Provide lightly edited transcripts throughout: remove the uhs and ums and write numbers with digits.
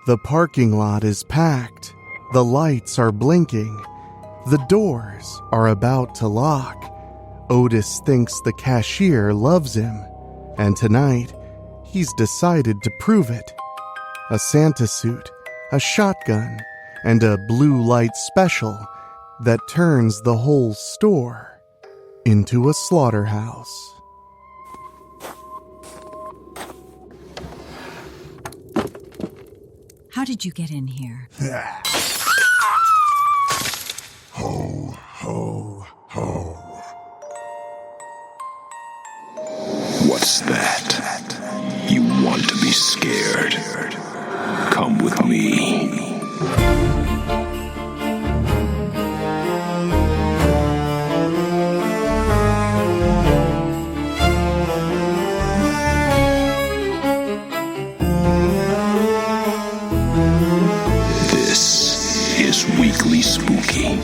The parking lot is packed. The lights are blinking. The doors are about to lock. Otis thinks the cashier loves him, and tonight, he's decided to prove it. A Santa suit, a shotgun, and a blue light special that turns the whole store into a slaughterhouse. How did you get in here? Ho, ho, ho. What's that? You want to be scared? Come with me. This is Weekly Spooky.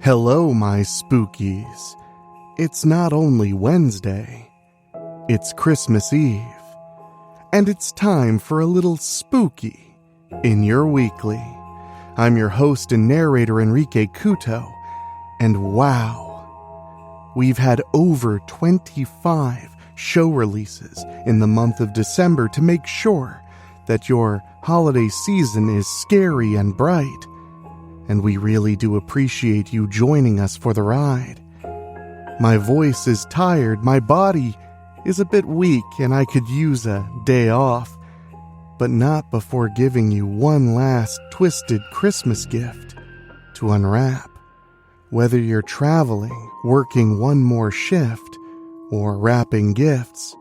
Hello, my spookies. It's not only Wednesday, it's Christmas Eve, and it's time for a little spooky in your weekly. I'm your host and narrator, Enrique Couto, and wow, we've had over 25 show releases in the month of December to make sure that your holiday season is scary and bright. And we really do appreciate you joining us for the ride. My voice is tired, my body is a bit weak, and I could use a day off, but not before giving you one last twisted Christmas gift to unwrap. Whether you're traveling, working one more shift, or wrapping gifts,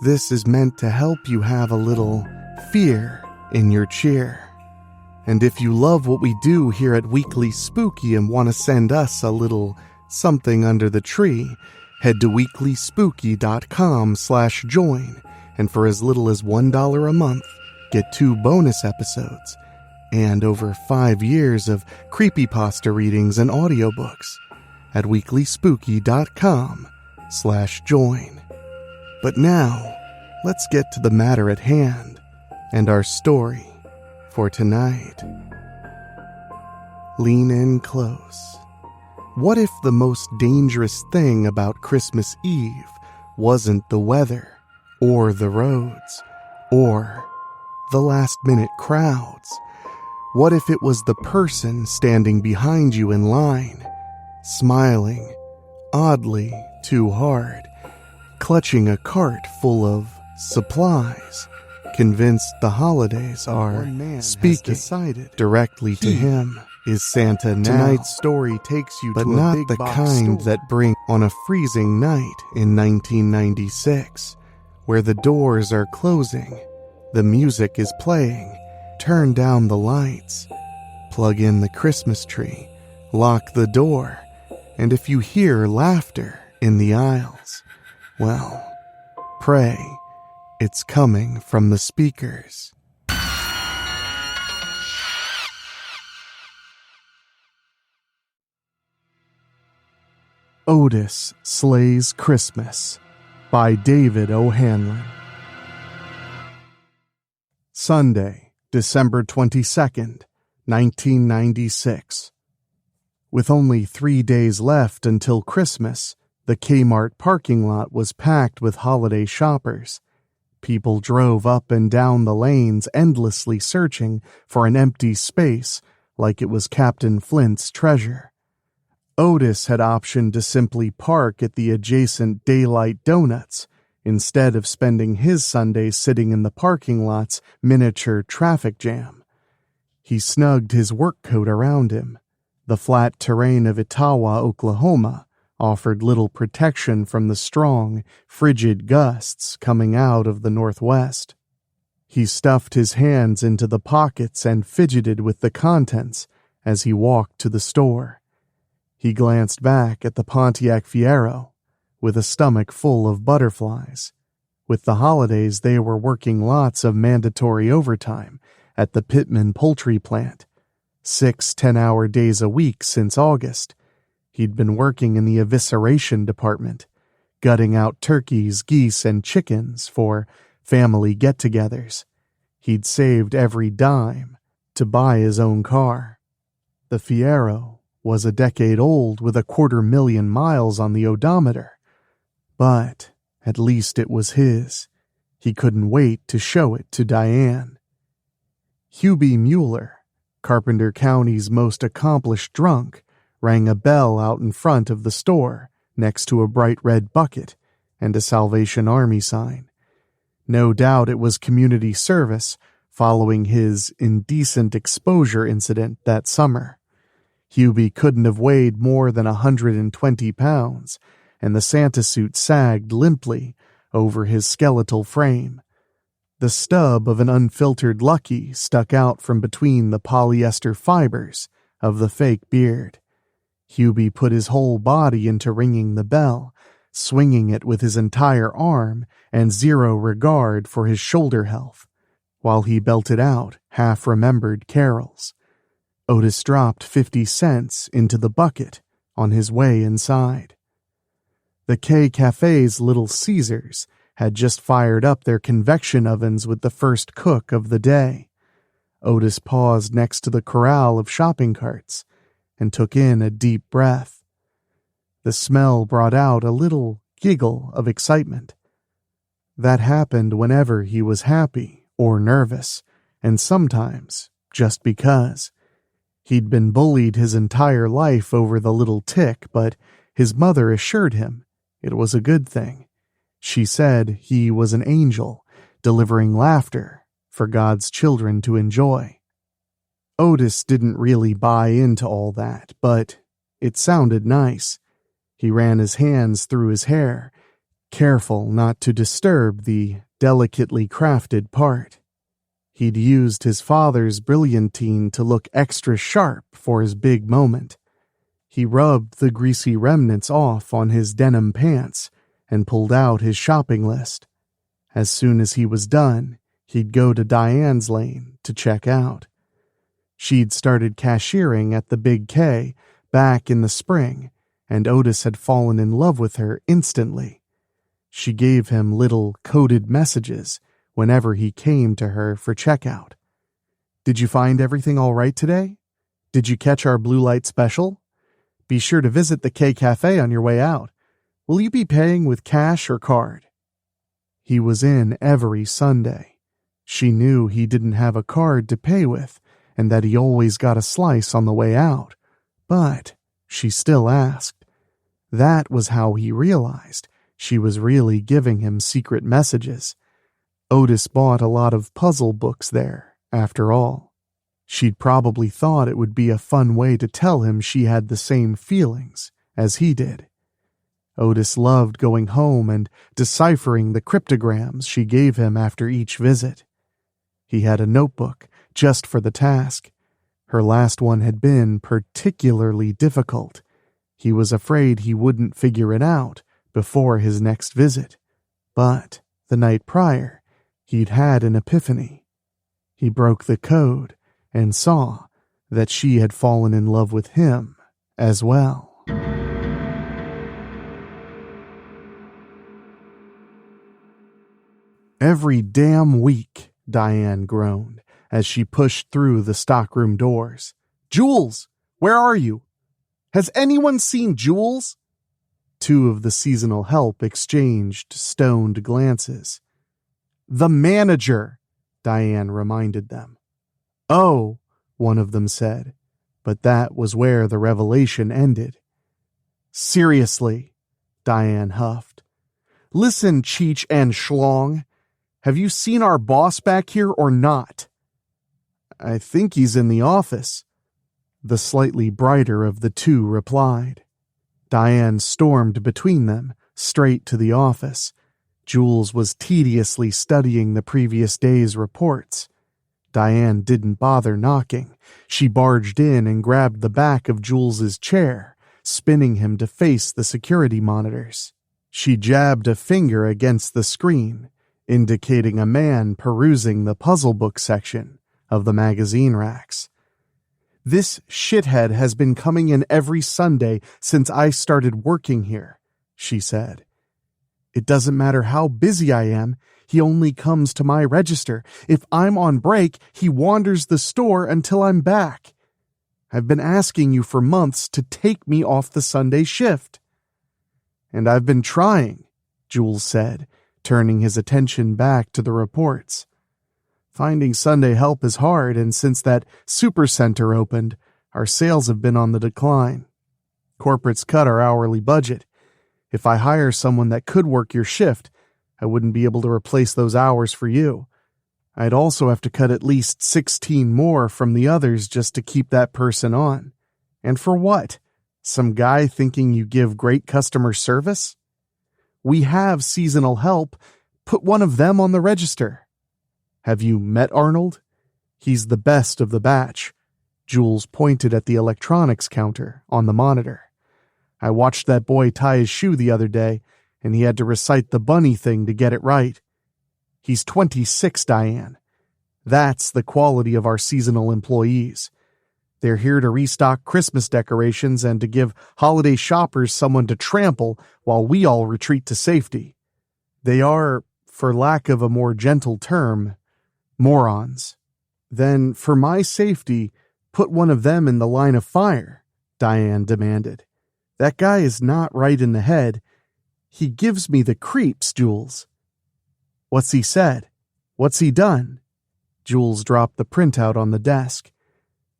this is meant to help you have a little fear in your cheer. And if you love what we do here at Weekly Spooky and want to send us a little something under the tree, head to weeklyspooky.com/join, and for as little as $1 a month, get 2 bonus episodes and over 5 years of creepypasta readings and audiobooks at weeklyspooky.com/join. But now, let's get to the matter at hand and our story for tonight. Lean in close. What if the most dangerous thing about Christmas Eve wasn't the weather, or the roads, or the last-minute crowds? What if it was the person standing behind you in line, smiling oddly too hard, clutching a cart full of supplies, convinced the holidays are speaking directly to him? Is Santa now? Tonight's story takes you to a big box kind store that brings on a freezing night in 1996, where the doors are closing, the music is playing, turn down the lights, plug in the Christmas tree, lock the door, and if you hear laughter in the aisles, well, pray it's coming from the speakers. Otis Slays Christmas by David O'Hanlon. Sunday, December 22nd, 1996. With only 3 days left until Christmas, the Kmart parking lot was packed with holiday shoppers. People drove up and down the lanes endlessly searching for an empty space like it was Captain Flint's treasure. Otis had optioned to simply park at the adjacent Daylight Donuts instead of spending his Sunday sitting in the parking lot's miniature traffic jam. He snugged his work coat around him. The flat terrain of Etawah, Oklahoma, offered little protection from the strong, frigid gusts coming out of the northwest. He stuffed his hands into the pockets and fidgeted with the contents as he walked to the store. He glanced back at the Pontiac Fiero with a stomach full of butterflies. With the holidays, they were working lots of mandatory overtime at the Pittman poultry plant. 6 10-hour days a week since August. He'd been working in the evisceration department, gutting out turkeys, geese, and chickens for family get-togethers. He'd saved every dime to buy his own car. The Fiero was a decade old with 250,000 miles on the odometer, but at least it was his. He couldn't wait to show it to Diane. Hubie Mueller, Carpenter County's most accomplished drunk, rang a bell out in front of the store next to a bright red bucket and a Salvation Army sign. No doubt it was community service following his indecent exposure incident that summer. Hubie couldn't have weighed more than 120 pounds, and the Santa suit sagged limply over his skeletal frame. The stub of an unfiltered Lucky stuck out from between the polyester fibers of the fake beard. Hubie put his whole body into ringing the bell, swinging it with his entire arm and zero regard for his shoulder health, while he belted out half-remembered carols. Otis dropped 50 cents into the bucket on his way inside. The K Cafe's Little Caesars had just fired up their convection ovens with the first cook of the day. Otis paused next to the corral of shopping carts and took in a deep breath. The smell brought out a little giggle of excitement. That happened whenever he was happy or nervous, and sometimes just because. He'd been bullied his entire life over the little tick, but his mother assured him it was a good thing. She said he was an angel, delivering laughter for God's children to enjoy. Otis didn't really buy into all that, but it sounded nice. He ran his hands through his hair, careful not to disturb the delicately crafted part. He'd used his father's brilliantine to look extra sharp for his big moment. He rubbed the greasy remnants off on his denim pants and pulled out his shopping list. As soon as he was done, he'd go to Diane's lane to check out. She'd started cashiering at the Big K back in the spring, and Otis had fallen in love with her instantly. She gave him little coded messages whenever he came to her for checkout. "Did you find everything all right today? Did you catch our blue light special? Be sure to visit the K Cafe on your way out. Will you be paying with cash or card?" He was in every Sunday. She knew he didn't have a card to pay with and that he always got a slice on the way out, but she still asked. That was how he realized she was really giving him secret messages. Otis bought a lot of puzzle books there, after all. She'd probably thought it would be a fun way to tell him she had the same feelings as he did. Otis loved going home and deciphering the cryptograms she gave him after each visit. He had a notebook just for the task. Her last one had been particularly difficult. He was afraid he wouldn't figure it out before his next visit. But the night prior, he'd had an epiphany. He broke the code and saw that she had fallen in love with him as well. "Every damn week," Diane groaned as she pushed through the stockroom doors. "Jules, where are you? Has anyone seen Jules?" Two of the seasonal help exchanged stoned glances. "The manager," Diane reminded them. "Oh," one of them said, but that was where the revelation ended. "Seriously," Diane huffed. "Listen, Cheech and Schlong, have you seen our boss back here or not?" "I think he's in the office," the slightly brighter of the two replied. Diane stormed between them, straight to the office. Jules was tediously studying the previous day's reports. Diane didn't bother knocking. She barged in and grabbed the back of Jules's chair, spinning him to face the security monitors. She jabbed a finger against the screen, indicating a man perusing the puzzle book section of the magazine racks. "This shithead has been coming in every Sunday since I started working here," she said. It doesn't matter how busy I am, he only comes to my register. If I'm on break, he wanders the store until I'm back. I've been asking you for months to take me off the Sunday shift." "And I've been trying," Jules said, turning his attention back to the reports. "Finding Sunday help is hard, and since that supercenter opened, our sales have been on the decline. Corporate's cut our hourly budget. If I hire someone that could work your shift, I wouldn't be able to replace those hours for you. I'd also have to cut at least 16 more from the others just to keep that person on. And for what? Some guy thinking you give great customer service? We have seasonal help. Put one of them on the register." "Have you met Arnold? He's the best of the batch." Jules pointed at the electronics counter on the monitor. "I watched that boy tie his shoe the other day, and he had to recite the bunny thing to get it right. He's 26, Diane. That's the quality of our seasonal employees. They're here to restock Christmas decorations and to give holiday shoppers someone to trample while we all retreat to safety. They are, for lack of a more gentle term, morons. Then, for my safety, put one of them in the line of fire," Diane demanded. "That guy is not right in the head. He gives me the creeps, Jules." "What's he said? What's he done?" Jules dropped the printout on the desk.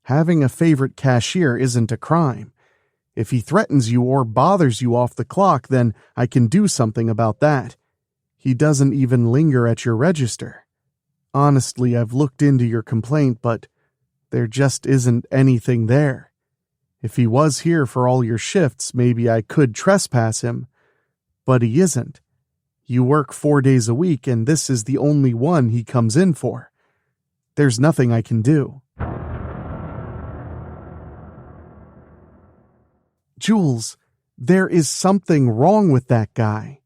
"Having a favorite cashier isn't a crime. If he threatens you or bothers you off the clock, then I can do something about that. He doesn't even linger at your register. Honestly, I've looked into your complaint, but there just isn't anything there. If he was here for all your shifts, maybe I could trespass him. But he isn't. You work 4 days a week, and this is the only one he comes in for. There's nothing I can do." "Jules, there is something wrong with that guy."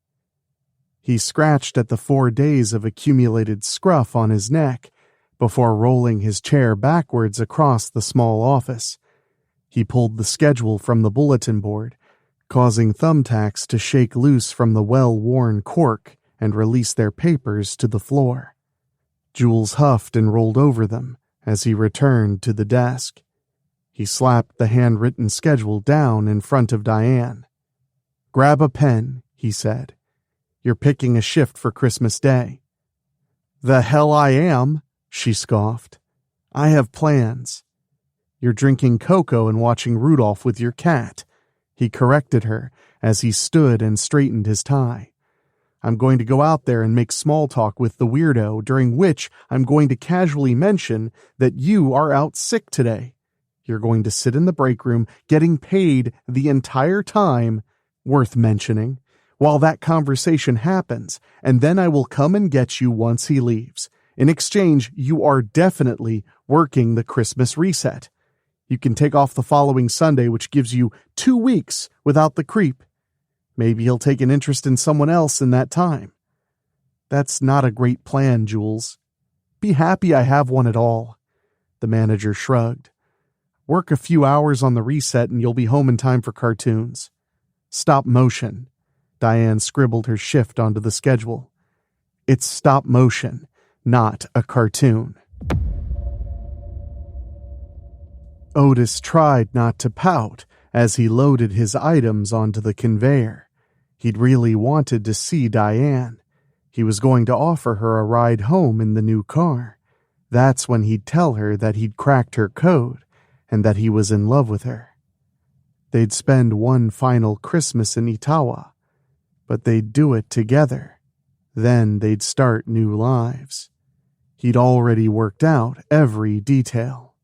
He scratched at the 4 days of accumulated scruff on his neck before rolling his chair backwards across the small office. He pulled the schedule from the bulletin board, causing thumbtacks to shake loose from the well-worn cork and release their papers to the floor. Jules huffed and rolled over them as he returned to the desk. He slapped the handwritten schedule down in front of Diane. "Grab a pen," he said. "You're picking a shift for Christmas Day." "The hell I am," she scoffed. "I have plans." "You're drinking cocoa and watching Rudolph with your cat," he corrected her as he stood and straightened his tie. "I'm going to go out there and make small talk with the weirdo, during which I'm going to casually mention that you are out sick today. You're going to sit in the break room getting paid the entire time, worth mentioning, while that conversation happens, and then I will come and get you once he leaves. In exchange, you are definitely working the Christmas reset. You can take off the following Sunday, which gives you 2 weeks without the creep. Maybe he'll take an interest in someone else in that time." "That's not a great plan, Jules." "Be happy I have one at all." The manager shrugged. "Work a few hours on the reset and you'll be home in time for cartoons." "Stop motion." Diane scribbled her shift onto the schedule. "It's stop motion, not a cartoon." Otis tried not to pout as he loaded his items onto the conveyor. He'd really wanted to see Diane. He was going to offer her a ride home in the new car. That's when he'd tell her that he'd cracked her code and that he was in love with her. They'd spend one final Christmas in Etawah, but they'd do it together. Then they'd start new lives. He'd already worked out every detail.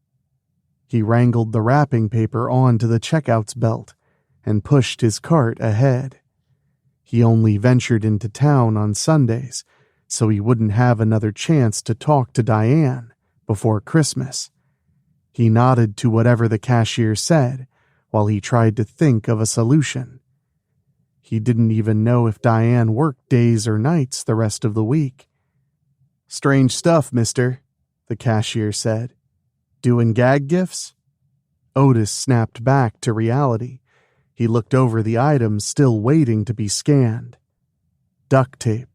He wrangled the wrapping paper onto the checkout's belt and pushed his cart ahead. He only ventured into town on Sundays, so he wouldn't have another chance to talk to Diane before Christmas. He nodded to whatever the cashier said while he tried to think of a solution. He didn't even know if Diane worked days or nights the rest of the week. "Strange stuff, mister," the cashier said. "Doing gag gifts?" Otis snapped back to reality. He looked over the items still waiting to be scanned. Duct tape,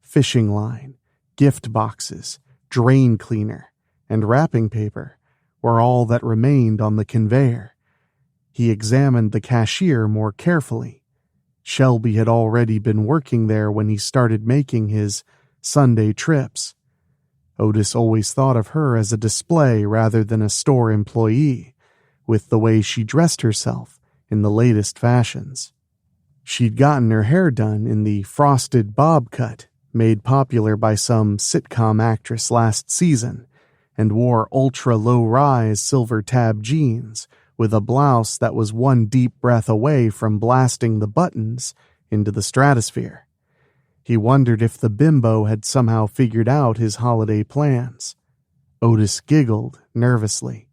fishing line, gift boxes, drain cleaner, and wrapping paper were all that remained on the conveyor. He examined the cashier more carefully. Shelby had already been working there when he started making his Sunday trips. Otis always thought of her as a display rather than a store employee, with the way she dressed herself in the latest fashions. She'd gotten her hair done in the frosted bob cut, made popular by some sitcom actress last season, and wore ultra-low-rise silver tab jeans with a blouse that was one deep breath away from blasting the buttons into the stratosphere. He wondered if the bimbo had somehow figured out his holiday plans. Otis giggled nervously.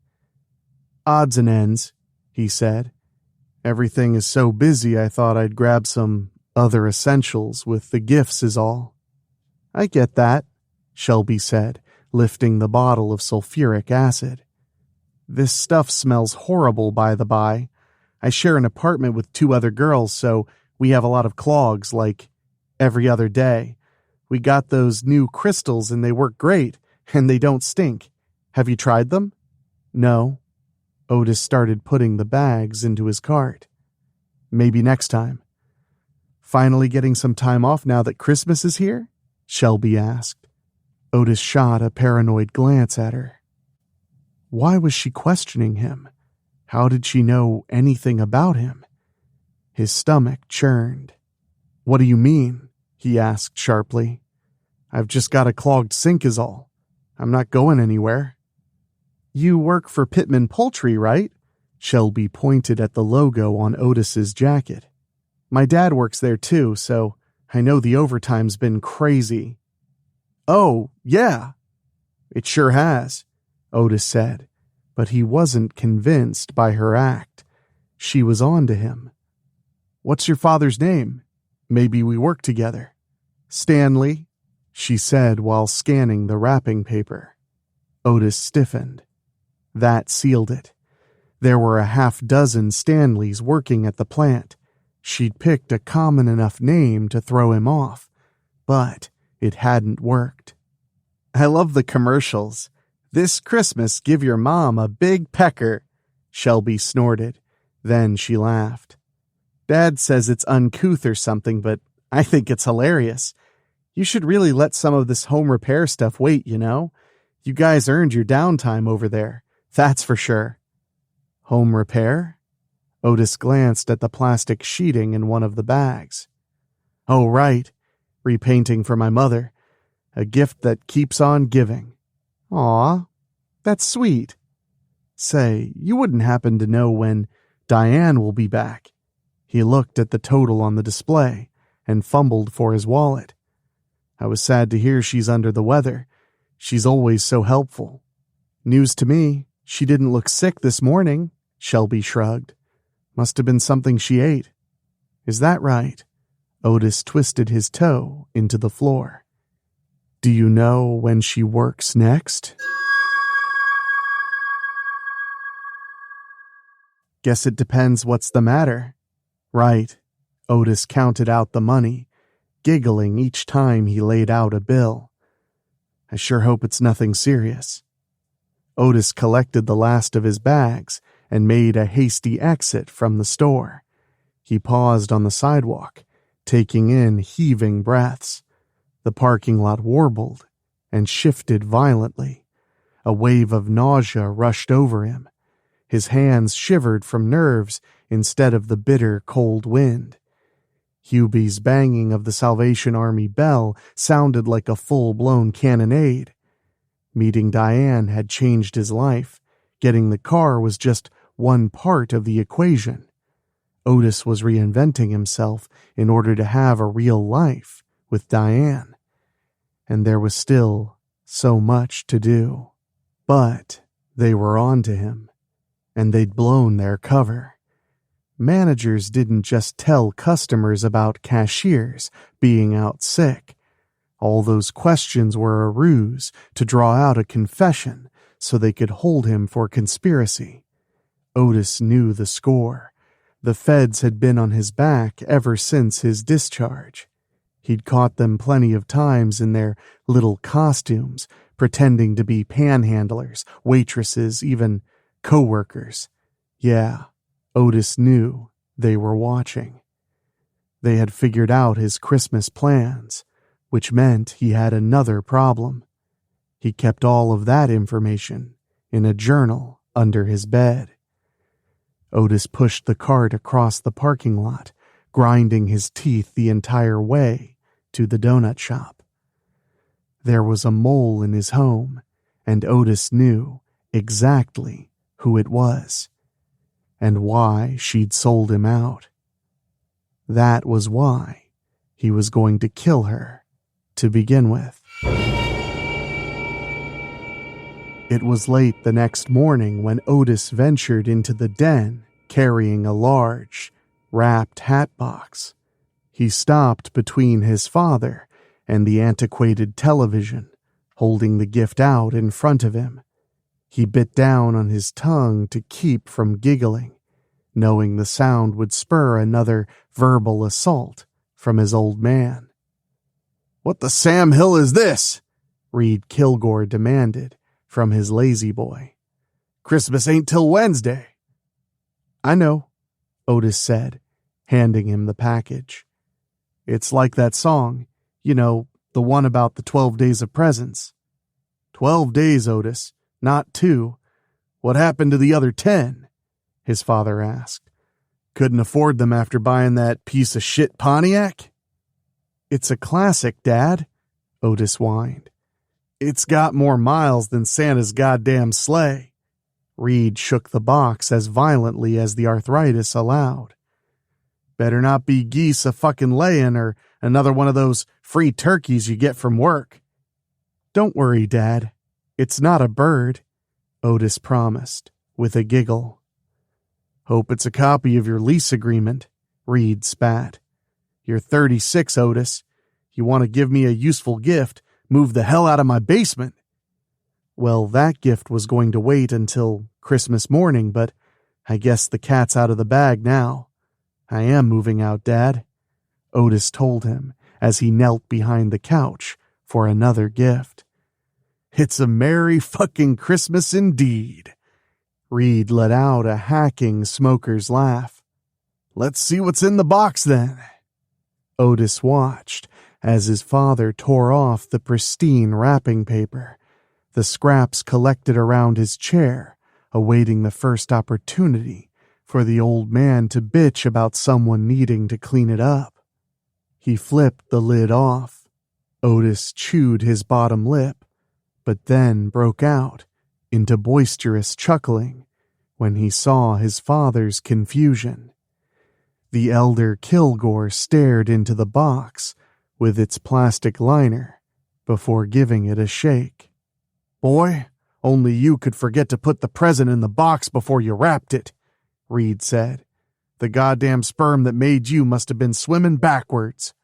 "Odds and ends," he said. "Everything is so busy I thought I'd grab some other essentials with the gifts is all." "I get that," Shelby said, lifting the bottle of sulfuric acid. "This stuff smells horrible, by the by. I share an apartment with 2 other girls, so we have a lot of clogs, like every other day. We got those new crystals and they work great, and they don't stink. Have you tried them?" "No." Otis started putting the bags into his cart. "Maybe next time." "Finally getting some time off now that Christmas is here?" Shelby asked. Otis shot a paranoid glance at her. Why was she questioning him? How did she know anything about him? His stomach churned. "What do you mean?" he asked sharply. "I've just got a clogged sink is all. I'm not going anywhere." "You work for Pittman Poultry, right?" Shelby pointed at the logo on Otis's jacket. "My dad works there too, so I know the overtime's been crazy." "Oh, yeah." "It sure has," Otis said, but he wasn't convinced by her act. She was on to him. "What's your father's name? Maybe we work together." "Stanley," she said while scanning the wrapping paper. Otis stiffened. That sealed it. There were a half-dozen Stanleys working at the plant. She'd picked a common enough name to throw him off, but it hadn't worked. "I love the commercials. This Christmas, give your mom a big pecker," Shelby snorted. Then she laughed. "Dad says it's uncouth or something, but I think it's hilarious. You should really let some of this home repair stuff wait, you know? You guys earned your downtime over there. That's for sure." "Home repair?" Otis glanced at the plastic sheeting in one of the bags. "Oh, right. Repainting for my mother. A gift that keeps on giving." "Aw, that's sweet. Say, you wouldn't happen to know when Diane will be back?" He looked at the total on the display and fumbled for his wallet. "I was sad to hear she's under the weather. She's always so helpful." "News to me. She didn't look sick this morning," Shelby shrugged. "Must have been something she ate." "Is that right?" Otis twisted his toe into the floor. "Do you know when she works next?" "Guess it depends what's the matter." "Right." Otis counted out the money, giggling each time he laid out a bill. "I sure hope it's nothing serious." Otis collected the last of his bags and made a hasty exit from the store. He paused on the sidewalk, taking in heaving breaths. The parking lot warbled and shifted violently. A wave of nausea rushed over him. His hands shivered from nerves instead of the bitter, cold wind. Hubie's banging of the Salvation Army bell sounded like a full-blown cannonade. Meeting Diane had changed his life. Getting the car was just one part of the equation. Otis was reinventing himself in order to have a real life with Diane. And there was still so much to do. But they were on to him, and they'd blown their cover. Managers didn't just tell customers about cashiers being out sick. All those questions were a ruse to draw out a confession so they could hold him for conspiracy. Otis knew the score. The feds had been on his back ever since his discharge. He'd caught them plenty of times in their little costumes, pretending to be panhandlers, waitresses, even co-workers. Yeah, Otis knew they were watching. They had figured out his Christmas plans, which meant he had another problem. He kept all of that information in a journal under his bed. Otis pushed the cart across the parking lot, grinding his teeth the entire way to the donut shop. There was a mole in his home, and Otis knew exactly who it was and why she'd sold him out. That was why he was going to kill her to begin with. It was late the next morning when Otis ventured into the den carrying a large, wrapped hat box. He stopped between his father and the antiquated television, holding the gift out in front of him. He bit down on his tongue to keep from giggling, knowing the sound would spur another verbal assault from his old man. "What the Sam Hill is this?" Reed Kilgore demanded from his lazy boy. "Christmas ain't till Wednesday." "I know," Otis said, handing him the package. "It's like that song, you know, the one about the 12 days of presents." 12 days, Otis, not 2. What happened to the other 10? His father asked. "Couldn't afford them after buying that piece of shit Pontiac?" "It's a classic, Dad," Otis whined. "It's got more miles than Santa's goddamn sleigh." Reed shook the box as violently as the arthritis allowed. "Better not be geese a fucking layin' or another one of those free turkeys you get from work." "Don't worry, Dad. It's not a bird," Otis promised, with a giggle. "Hope it's a copy of your lease agreement," Reed spat. "You're 36, Otis. You want to give me a useful gift, move the hell out of my basement." "Well, that gift was going to wait until Christmas morning, but I guess the cat's out of the bag now. I am moving out, Dad," Otis told him as he knelt behind the couch for another gift. "It's a merry fucking Christmas indeed." Reed let out a hacking smoker's laugh. "Let's see what's in the box then." Otis watched as his father tore off the pristine wrapping paper, the scraps collected around his chair, awaiting the first opportunity for the old man to bitch about someone needing to clean it up. He flipped the lid off. Otis chewed his bottom lip, but then broke out into boisterous chuckling when he saw his father's confusion. The elder Kilgore stared into the box with its plastic liner before giving it a shake. "Boy, only you could forget to put the present in the box before you wrapped it," Reed said. "The goddamn sperm that made you must have been swimming backwards."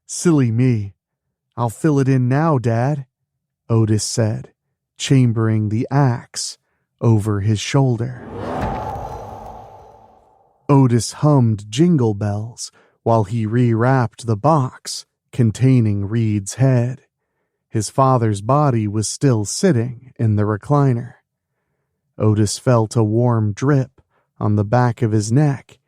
"Silly me. I'll fill it in now, Dad," Otis said, chambering the axe over his shoulder. Otis hummed Jingle Bells while he rewrapped the box containing Reed's head. His father's body was still sitting in the recliner. Otis felt a warm drip on the back of his neck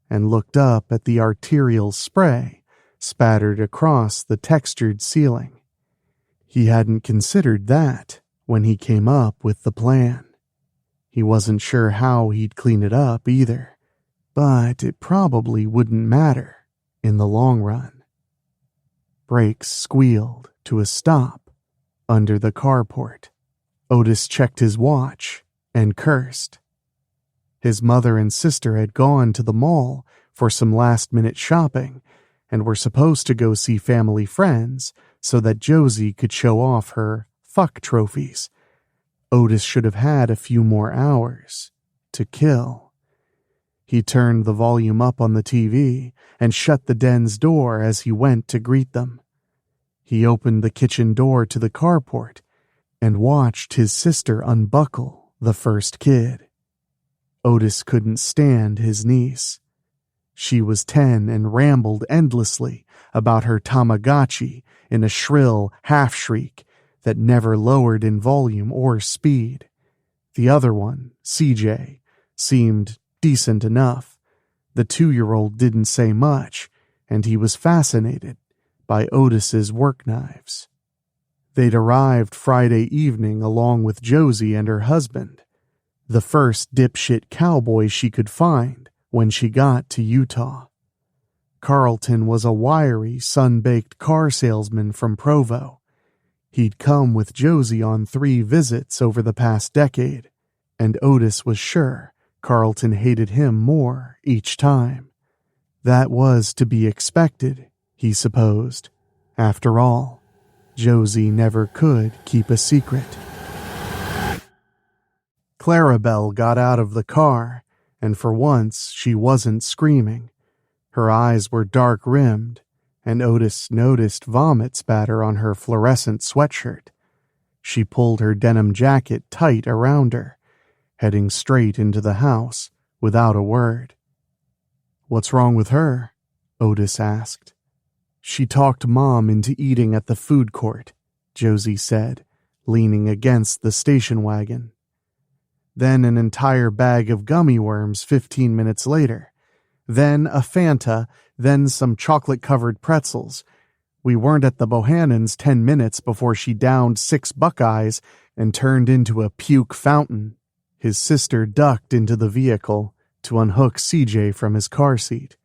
and looked up at the arterial spray spattered across the textured ceiling. He hadn't considered that when he came up with the plan. He wasn't sure how he'd clean it up either, but it probably wouldn't matter in the long run. Brakes squealed to a stop under the carport. Otis checked his watch and cursed. His mother and sister had gone to the mall for some last-minute shopping and were supposed to go see family friends so that Josie could show off her fuck trophies. Otis should have had a few more hours to kill. He turned the volume up on the TV and shut the den's door as he went to greet them. He opened the kitchen door to the carport and watched his sister unbuckle the first kid. Otis couldn't stand his niece. She was 10 and rambled endlessly about her Tamagotchi in a shrill half-shriek that never lowered in volume or speed. The other one, CJ, seemed decent enough. The 2-year-old didn't say much, and he was fascinated by Otis's work knives. They'd arrived Friday evening along with Josie and her husband, the first dipshit cowboy she could find when she got to Utah. Carlton was a wiry, sun-baked car salesman from Provo. He'd come with Josie on 3 visits over the past decade, and Otis was sure Carlton hated him more each time. That was to be expected, he supposed. After all, Josie never could keep a secret. Clarabelle got out of the car, and for once she wasn't screaming. Her eyes were dark-rimmed, and Otis noticed vomit spatter on her fluorescent sweatshirt. She pulled her denim jacket tight around her, heading straight into the house without a word. "What's wrong with her?" Otis asked. "She talked Mom into eating at the food court," Josie said, leaning against the station wagon. Then an entire bag of gummy worms 15 minutes later. Then a Fanta, then some chocolate-covered pretzels. We weren't at the Bohannons 10 minutes before she downed 6 Buckeyes and turned into a puke fountain. His sister ducked into the vehicle to unhook CJ from his car seat.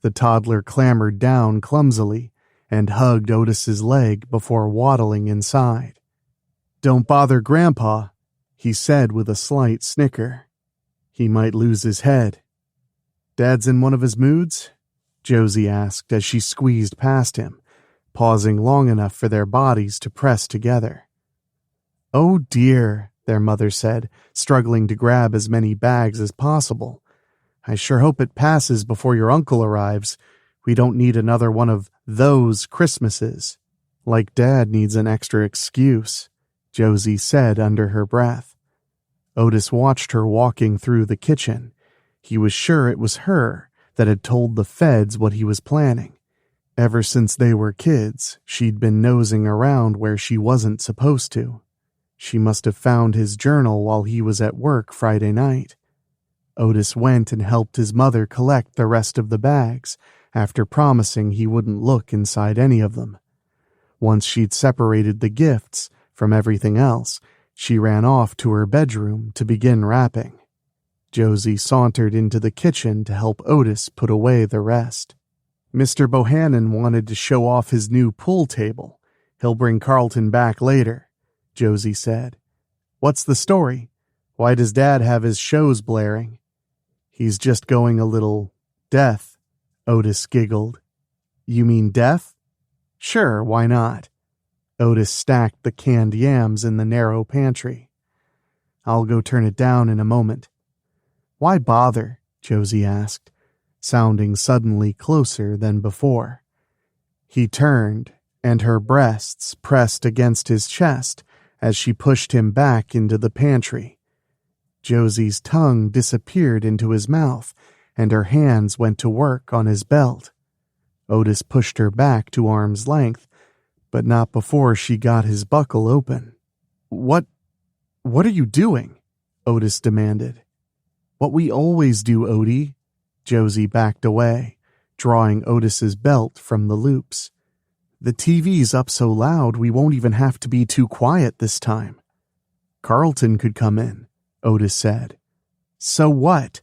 The toddler clambered down clumsily and hugged Otis's leg before waddling inside. "Don't bother Grandpa," he said with a slight snicker. "He might lose his head." "Dad's in one of his moods?" Josie asked as she squeezed past him, pausing long enough for their bodies to press together. "Oh dear," their mother said, struggling to grab as many bags as possible. "I sure hope it passes before your uncle arrives. We don't need another one of those Christmases." "Like Dad needs an extra excuse," Josie said under her breath. Otis watched her walking through the kitchen. He was sure it was her that had told the feds what he was planning. Ever since they were kids, she'd been nosing around where she wasn't supposed to. She must have found his journal while he was at work Friday night. Otis went and helped his mother collect the rest of the bags, after promising he wouldn't look inside any of them. Once she'd separated the gifts from everything else, she ran off to her bedroom to begin wrapping. Josie sauntered into the kitchen to help Otis put away the rest. "Mr. Bohannon wanted to show off his new pool table. He'll bring Carlton back later," Josie said. "What's the story? Why does Dad have his shows blaring?" "He's just going a little deaf," Otis giggled. "You mean deaf?" "Sure, why not?" Otis stacked the canned yams in the narrow pantry. "I'll go turn it down in a moment." "Why bother?" Josie asked, sounding suddenly closer than before. He turned, and her breasts pressed against his chest as she pushed him back into the pantry. Josie's tongue disappeared into his mouth, and her hands went to work on his belt. Otis pushed her back to arm's length, but not before she got his buckle open. What are you doing?" Otis demanded. "What we always do, Odie." Josie backed away, drawing Otis's belt from the loops. "The TV's up so loud we won't even have to be too quiet this time." "Carlton could come in," Otis said. "So what?"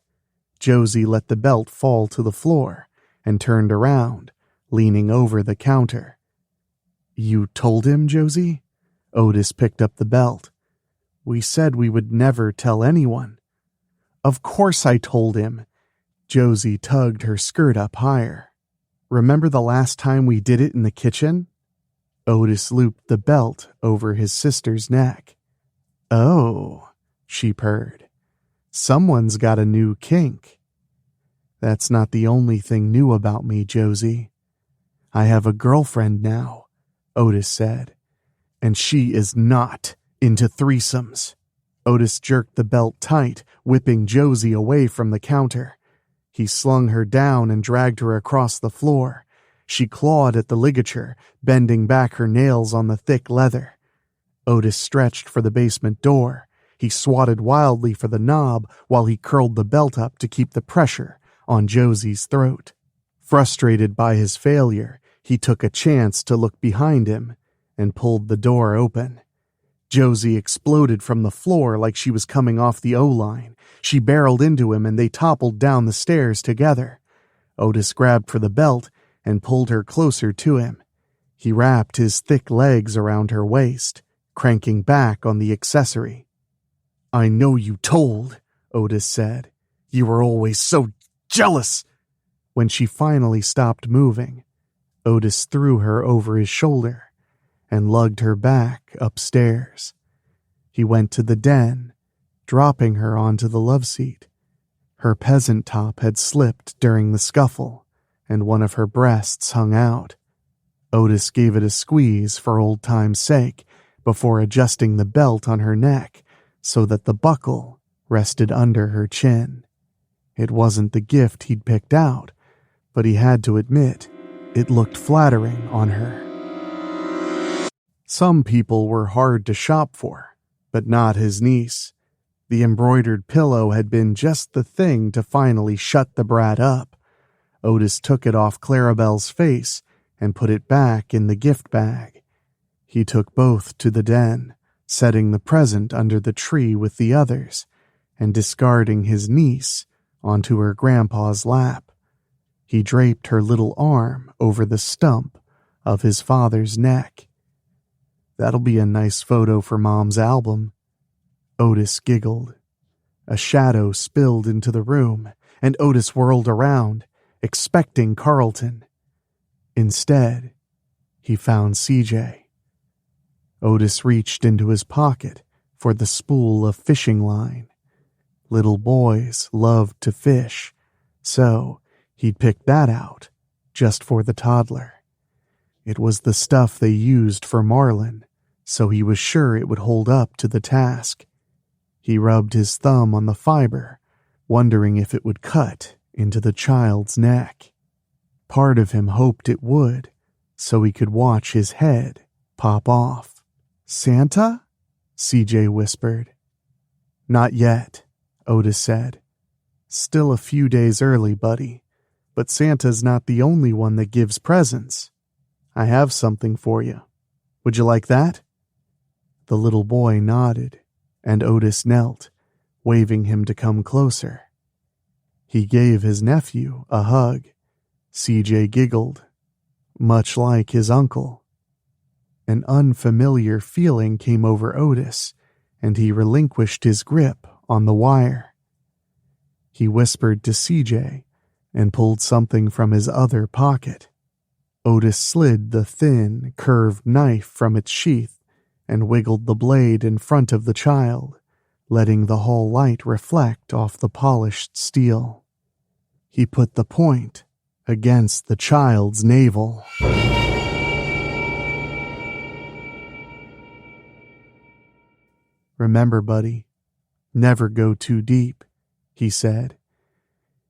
Josie let the belt fall to the floor and turned around, leaning over the counter. "You told him, Josie?" Otis picked up the belt. "We said we would never tell anyone." "Of course I told him." Josie tugged her skirt up higher. "Remember the last time we did it in the kitchen?" Otis looped the belt over his sister's neck. "Oh," she purred. "Someone's got a new kink." "That's not the only thing new about me, Josie. I have a girlfriend now," Otis said. "And she is not into threesomes." Otis jerked the belt tight, whipping Josie away from the counter. He slung her down and dragged her across the floor. She clawed at the ligature, bending back her nails on the thick leather. Otis stretched for the basement door. He swatted wildly for the knob while he curled the belt up to keep the pressure on Josie's throat. Frustrated by his failure, he took a chance to look behind him and pulled the door open. Josie exploded from the floor like she was coming off the O-line. She barreled into him and they toppled down the stairs together. Otis grabbed for the belt and pulled her closer to him. He wrapped his thick legs around her waist, cranking back on the accessory. "I know you told," Otis said. "You were always so jealous." When she finally stopped moving, Otis threw her over his shoulder and lugged her back upstairs. He went to the den, dropping her onto the loveseat. Her peasant top had slipped during the scuffle, and one of her breasts hung out. Otis gave it a squeeze for old time's sake before adjusting the belt on her neck so that the buckle rested under her chin. It wasn't the gift he'd picked out, but he had to admit it looked flattering on her. Some people were hard to shop for, but not his niece. The embroidered pillow had been just the thing to finally shut the brat up. Otis took it off Clarabelle's face and put it back in the gift bag. He took both to the den, setting the present under the tree with the others, and discarding his niece onto her grandpa's lap. He draped her little arm over the stump of his father's neck. "That'll be a nice photo for Mom's album." Otis giggled. A shadow spilled into the room, and Otis whirled around, expecting Carlton. Instead, he found CJ. Otis reached into his pocket for the spool of fishing line. Little boys loved to fish, so he'd picked that out just for the toddler. It was the stuff they used for marlin, so he was sure it would hold up to the task. He rubbed his thumb on the fiber, wondering if it would cut into the child's neck. Part of him hoped it would, so he could watch his head pop off. "Santa?" CJ whispered. "Not yet," Otis said. "Still a few days early, buddy, but Santa's not the only one that gives presents. I have something for you. Would you like that?" The little boy nodded, and Otis knelt, waving him to come closer. He gave his nephew a hug. CJ giggled, much like his uncle. An unfamiliar feeling came over Otis, and he relinquished his grip on the wire. He whispered to CJ and pulled something from his other pocket. Otis slid the thin, curved knife from its sheath and wiggled the blade in front of the child, letting the hall light reflect off the polished steel. He put the point against the child's navel. "Remember, buddy, never go too deep," he said.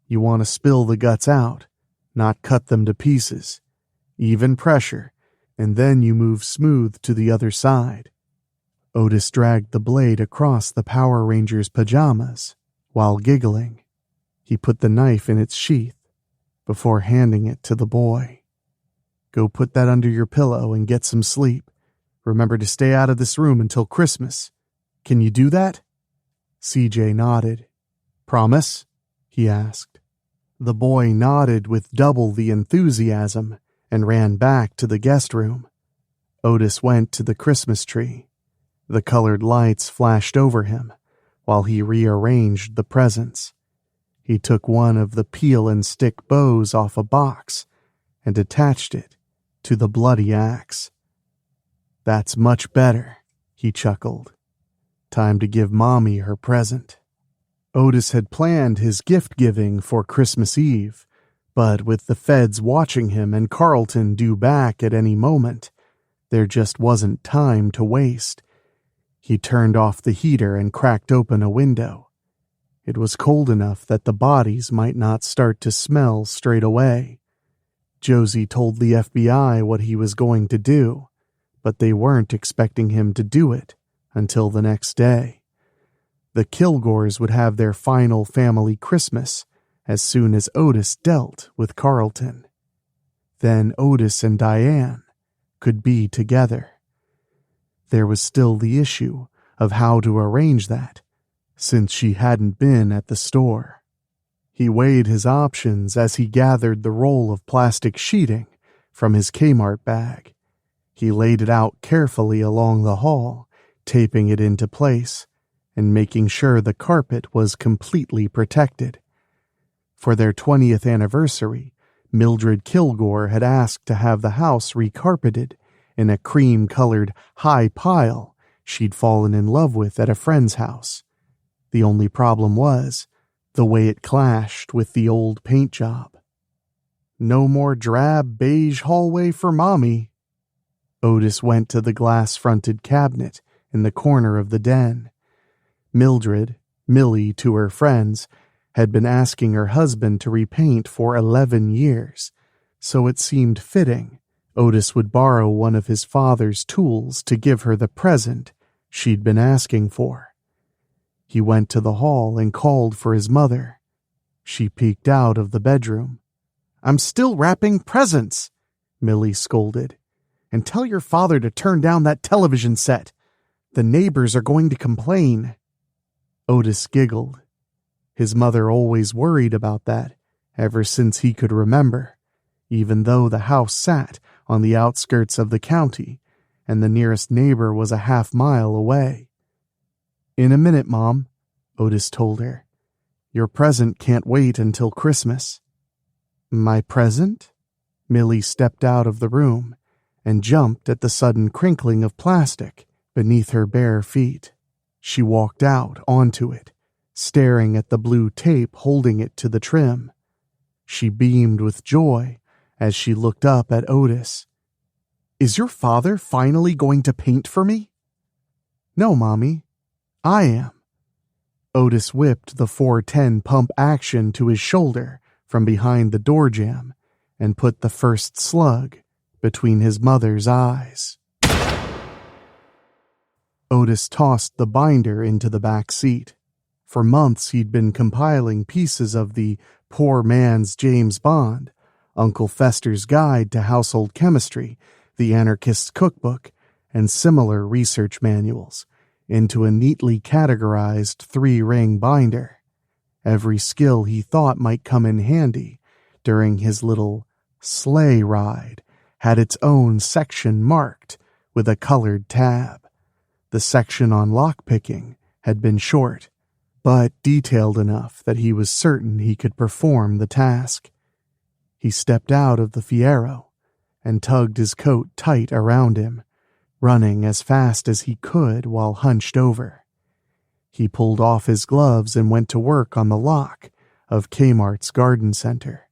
"You want to spill the guts out, not cut them to pieces. Even pressure, and then you move smooth to the other side." Otis dragged the blade across the Power Ranger's pajamas while giggling. He put the knife in its sheath before handing it to the boy. "Go put that under your pillow and get some sleep. Remember to stay out of this room until Christmas. Can you do that?" CJ nodded. "Promise?" he asked. The boy nodded with double the enthusiasm and ran back to the guest room. Otis went to the Christmas tree. The colored lights flashed over him while he rearranged the presents. He took one of the peel and stick bows off a box and attached it to the bloody axe. "That's much better," he chuckled. "Time to give Mommy her present." Otis had planned his gift-giving for Christmas Eve, but with the feds watching him and Carlton due back at any moment, there just wasn't time to waste. He turned off the heater and cracked open a window. It was cold enough that the bodies might not start to smell straight away. Josie told the FBI what he was going to do, but they weren't expecting him to do it until the next day. The Kilgores would have their final family Christmas as soon as Otis dealt with Carlton. Then Otis and Diane could be together. There was still the issue of how to arrange that, since she hadn't been at the store. He weighed his options as he gathered the roll of plastic sheeting from his Kmart bag. He laid it out carefully along the hall, taping it into place and making sure the carpet was completely protected. For their 20th anniversary, Mildred Kilgore had asked to have the house recarpeted in a cream-colored high pile she'd fallen in love with at a friend's house. The only problem was the way it clashed with the old paint job. No more drab beige hallway for Mommy. Otis went to the glass-fronted cabinet in the corner of the den. Mildred, Millie to her friends, had been asking her husband to repaint for 11 years, so it seemed fitting Otis would borrow one of his father's tools to give her the present she'd been asking for. He went to the hall and called for his mother. She peeked out of the bedroom. "I'm still wrapping presents," Millie scolded. "And tell your father to turn down that television set. The neighbors are going to complain." Otis giggled. His mother always worried about that, ever since he could remember, even though the house sat on the outskirts of the county, and the nearest neighbor was a half-mile away. "In a minute, Mom," Otis told her. "Your present can't wait until Christmas." "My present?" Millie stepped out of the room and jumped at the sudden crinkling of plastic beneath her bare feet. She walked out onto it, staring at the blue tape holding it to the trim. She beamed with joy as she looked up at Otis. "Is your father finally going to paint for me?" "No, Mommy. I am." Otis whipped the 410 pump action to his shoulder from behind the door jamb and put the first slug between his mother's eyes. Otis tossed the binder into the back seat. For months he'd been compiling pieces of the Poor Man's James Bond, Uncle Fester's Guide to Household Chemistry, The Anarchist's Cookbook, and similar research manuals into a neatly categorized 3-ring binder. Every skill he thought might come in handy during his little sleigh ride had its own section marked with a colored tab. The section on lockpicking had been short, but detailed enough that he was certain he could perform the task. He stepped out of the Fiero and tugged his coat tight around him, running as fast as he could while hunched over. He pulled off his gloves and went to work on the lock of Kmart's garden center.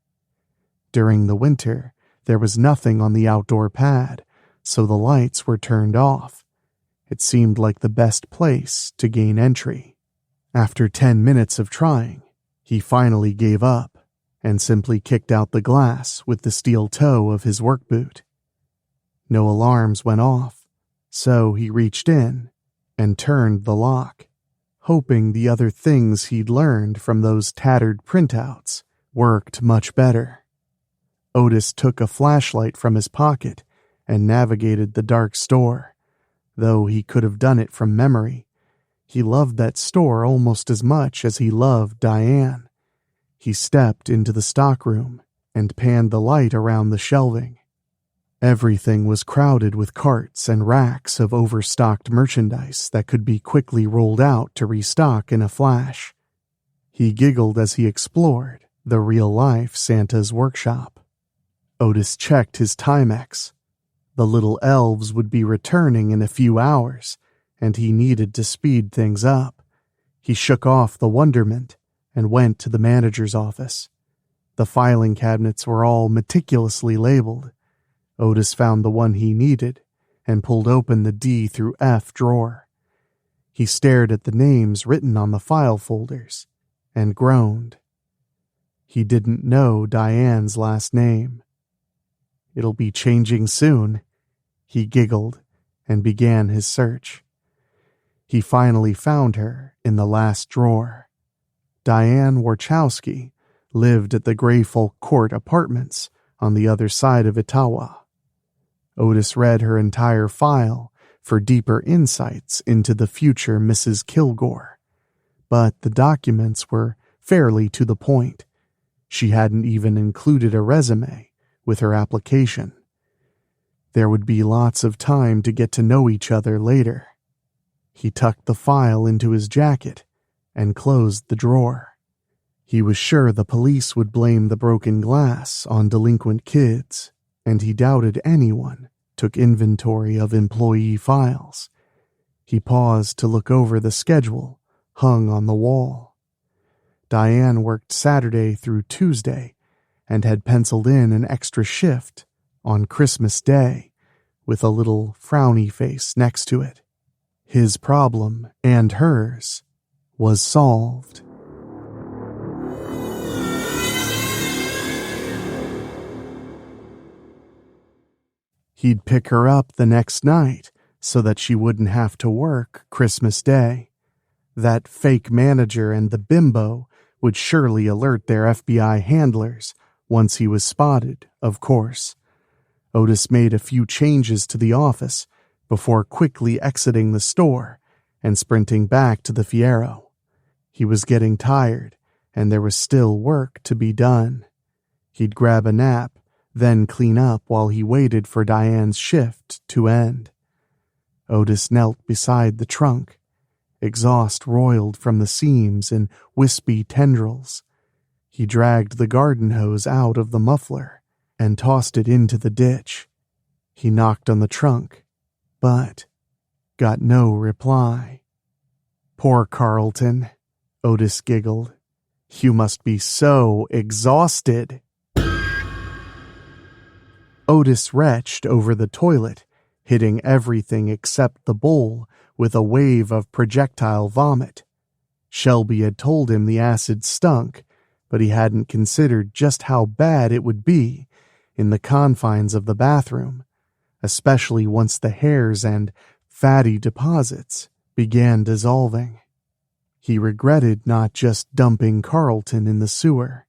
During the winter, there was nothing on the outdoor pad, so the lights were turned off. It seemed like the best place to gain entry. After 10 minutes of trying, he finally gave up and simply kicked out the glass with the steel toe of his work boot. No alarms went off, so he reached in and turned the lock, hoping the other things he'd learned from those tattered printouts worked much better. Otis took a flashlight from his pocket and navigated the dark store. Though he could have done it from memory, he loved that store almost as much as he loved Diane. He stepped into the stockroom and panned the light around the shelving. Everything was crowded with carts and racks of overstocked merchandise that could be quickly rolled out to restock in a flash. He giggled as he explored the real-life Santa's workshop. Otis checked his Timex. The little elves would be returning in a few hours, and he needed to speed things up. He shook off the wonderment and went to the manager's office. The filing cabinets were all meticulously labeled. Otis found the one he needed and pulled open the D through F drawer. He stared at the names written on the file folders and groaned. He didn't know Diane's last name. It'll be changing soon. He giggled and began his search. He finally found her in the last drawer. Diane Warchowski lived at the Greyfolk Court Apartments on the other side of Etawah. Otis read her entire file for deeper insights into the future Mrs. Kilgore, but the documents were fairly to the point. She hadn't even included a resume with her application. There would be lots of time to get to know each other later. He tucked the file into his jacket and closed the drawer. He was sure the police would blame the broken glass on delinquent kids, and he doubted anyone took inventory of employee files. He paused to look over the schedule hung on the wall. Diane worked Saturday through Tuesday and had penciled in an extra shift on Christmas Day with a little frowny face next to it. His problem, and hers, was solved. He'd pick her up the next night so that she wouldn't have to work Christmas Day. That fake manager and the bimbo would surely alert their FBI handlers once he was spotted, of course. Otis made a few changes to the office before quickly exiting the store and sprinting back to the Fiero. He was getting tired, and there was still work to be done. He'd grab a nap, then clean up while he waited for Diane's shift to end. Otis knelt beside the trunk. Exhaust roiled from the seams in wispy tendrils. He dragged the garden hose out of the muffler and tossed it into the ditch. He knocked on the trunk, but got no reply. Poor Carlton, Otis giggled. You must be so exhausted. Otis retched over the toilet, hitting everything except the bowl with a wave of projectile vomit. Shelby had told him the acid stunk, but he hadn't considered just how bad it would be in the confines of the bathroom, especially once the hairs and fatty deposits began dissolving. He regretted not just dumping Carlton in the sewer.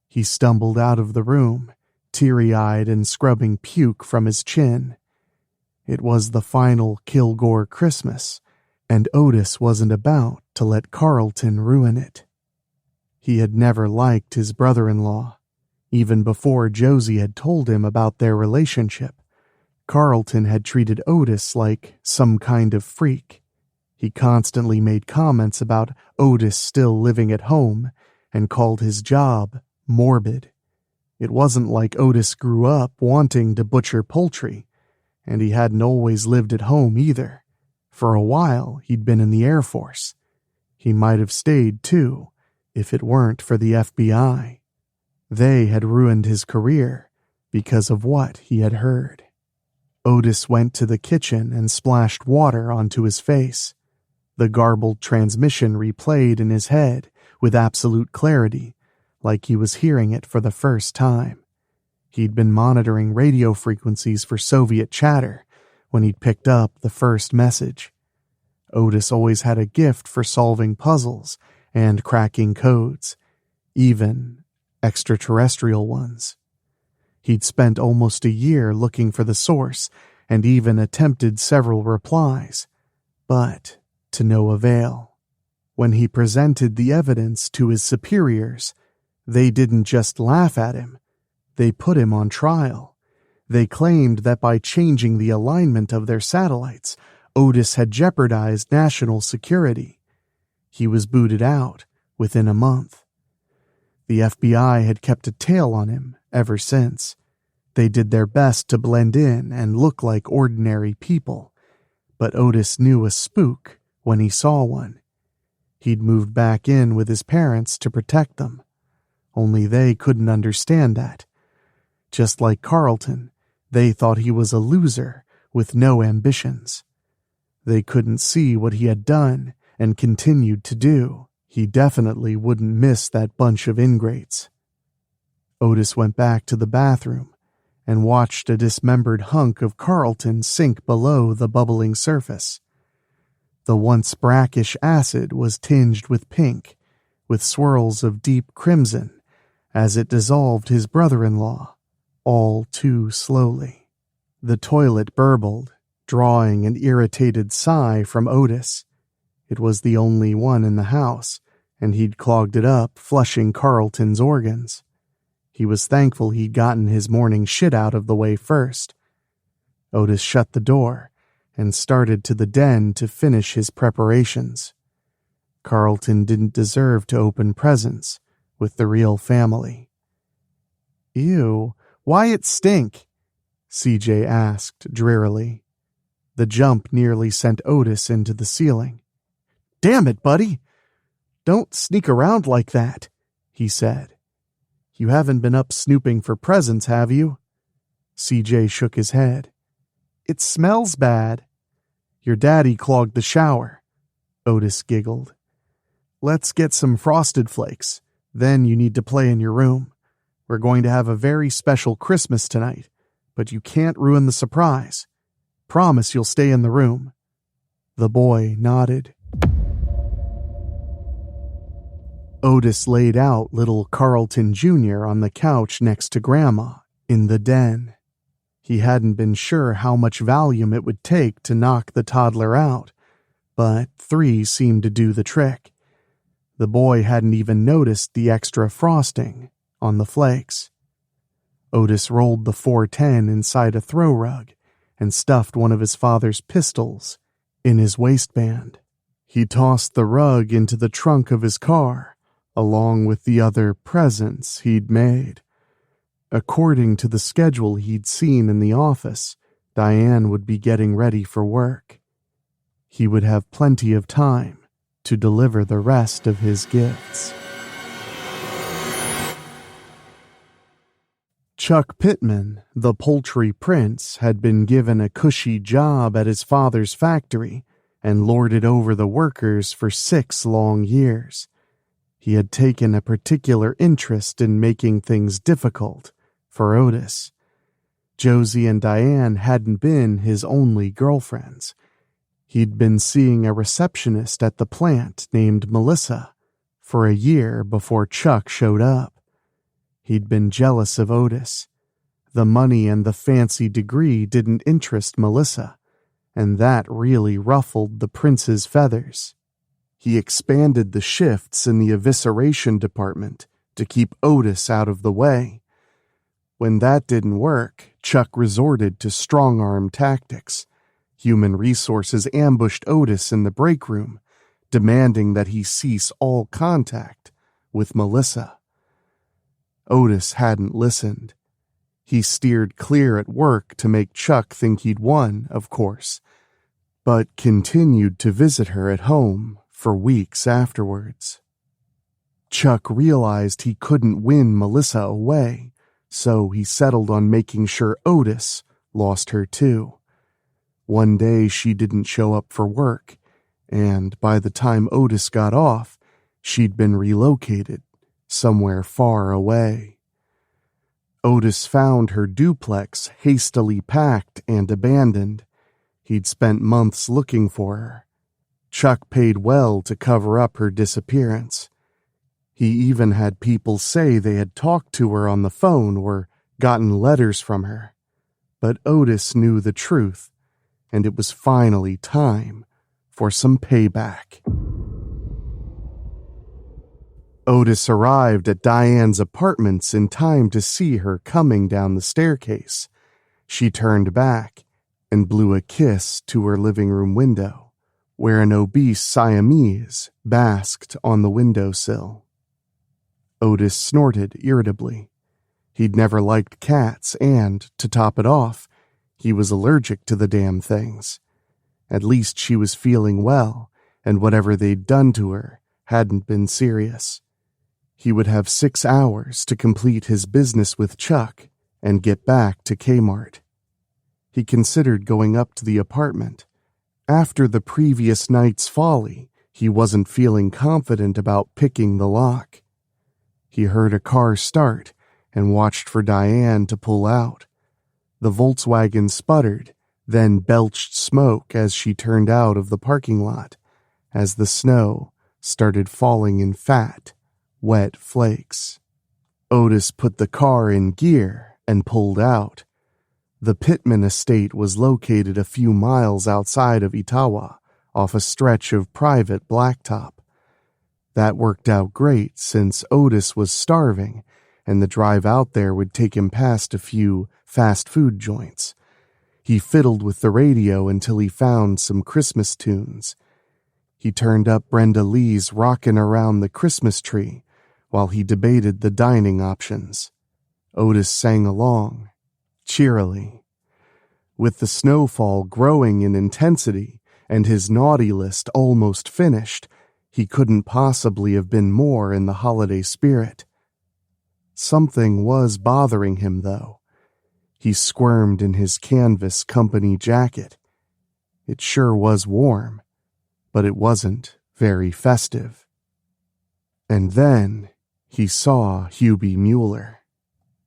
He stumbled out of the room, teary-eyed and scrubbing puke from his chin. It was the final Kilgore Christmas, and Otis wasn't about to let Carlton ruin it. He had never liked his brother-in-law. Even before Josie had told him about their relationship, Carlton had treated Otis like some kind of freak. He constantly made comments about Otis still living at home and called his job morbid. It wasn't like Otis grew up wanting to butcher poultry, and he hadn't always lived at home either. For a while, he'd been in the Air Force. He might have stayed, too, if it weren't for the FBI. They had ruined his career because of what he had heard. Otis went to the kitchen and splashed water onto his face. The garbled transmission replayed in his head with absolute clarity, like he was hearing it for the first time. He'd been monitoring radio frequencies for Soviet chatter when he'd picked up the first message. Otis always had a gift for solving puzzles and cracking codes, even extraterrestrial ones. He'd spent almost a year looking for the source and even attempted several replies, but to no avail. When he presented the evidence to his superiors, they didn't just laugh at him. They put him on trial. They claimed that by changing the alignment of their satellites, Otis had jeopardized national security. He was booted out within a month. The FBI had kept a tail on him ever since. They did their best to blend in and look like ordinary people, but Otis knew a spook when he saw one. He'd moved back in with his parents to protect them. Only they couldn't understand that. Just like Carlton, they thought he was a loser with no ambitions. They couldn't see what he had done and continued to do. He definitely wouldn't miss that bunch of ingrates. Otis went back to the bathroom and watched a dismembered hunk of Carlton sink below the bubbling surface. The once brackish acid was tinged with pink, with swirls of deep crimson, as it dissolved his brother-in-law, all too slowly. The toilet burbled, drawing an irritated sigh from Otis. It was the only one in the house, and he'd clogged it up, flushing Carlton's organs. He was thankful he'd gotten his morning shit out of the way first. Otis shut the door and started to the den to finish his preparations. Carlton didn't deserve to open presents with the real family. "Ew, why it stink?" CJ asked drearily. The jump nearly sent Otis into the ceiling. "Damn it, buddy! Don't sneak around like that," he said. "You haven't been up snooping for presents, have you?" CJ shook his head. "It smells bad." "Your daddy clogged the shower," Otis giggled. "Let's get some Frosted Flakes. Then you need to play in your room. We're going to have a very special Christmas tonight, but you can't ruin the surprise. Promise you'll stay in the room." The boy nodded. Otis laid out little Carlton Jr. on the couch next to Grandma in the den. He hadn't been sure how much Valium it would take to knock the toddler out, but 3 seemed to do the trick. The boy hadn't even noticed the extra frosting on the flakes. Otis rolled the 410 inside a throw rug and stuffed one of his father's pistols in his waistband. He tossed the rug into the trunk of his car, along with the other presents he'd made. According to the schedule he'd seen in the office, Diane would be getting ready for work. He would have plenty of time to deliver the rest of his gifts. Chuck Pittman, the poultry prince, had been given a cushy job at his father's factory and lorded over the workers for 6 long years. He had taken a particular interest in making things difficult for Otis. Josie and Diane hadn't been his only girlfriends. He'd been seeing a receptionist at the plant named Melissa for a year before Chuck showed up. He'd been jealous of Otis. The money and the fancy degree didn't interest Melissa, and that really ruffled the prince's feathers. He expanded the shifts in the evisceration department to keep Otis out of the way. When that didn't work, Chuck resorted to strong-arm tactics. Human Resources ambushed Otis in the break room, demanding that he cease all contact with Melissa. Otis hadn't listened. He steered clear at work to make Chuck think he'd won, of course, but continued to visit her at home for weeks afterwards. Chuck realized he couldn't win Melissa away, so he settled on making sure Otis lost her too. One day she didn't show up for work, and by the time Otis got off, she'd been relocated somewhere far away. Otis found her duplex hastily packed and abandoned. He'd spent months looking for her. Chuck paid well to cover up her disappearance. He even had people say they had talked to her on the phone or gotten letters from her. But Otis knew the truth, and it was finally time for some payback. Otis arrived at Diane's apartments in time to see her coming down the staircase. She turned back and blew a kiss to her living room window, where an obese Siamese basked on the windowsill. Otis snorted irritably. He'd never liked cats, and, to top it off, he was allergic to the damn things. At least she was feeling well, and whatever they'd done to her hadn't been serious. He would have 6 hours to complete his business with Chuck and get back to Kmart. He considered going up to the apartment. After the previous night's folly, he wasn't feeling confident about picking the lock. He heard a car start and watched for Diane to pull out. The Volkswagen sputtered, then belched smoke as she turned out of the parking lot, as the snow started falling in fat, wet flakes. Otis put the car in gear and pulled out. The Pittman estate was located a few miles outside of Etawah, off a stretch of private blacktop. That worked out great since Otis was starving, and the drive out there would take him past a few fast food joints. He fiddled with the radio until he found some Christmas tunes. He turned up Brenda Lee's Rockin' Around the Christmas Tree while he debated the dining options. Otis sang along, cheerily. With the snowfall growing in intensity and his naughty list almost finished, he couldn't possibly have been more in the holiday spirit. Something was bothering him, though. He squirmed in his canvas company jacket. It sure was warm, but it wasn't very festive. And then he saw Hubie Mueller.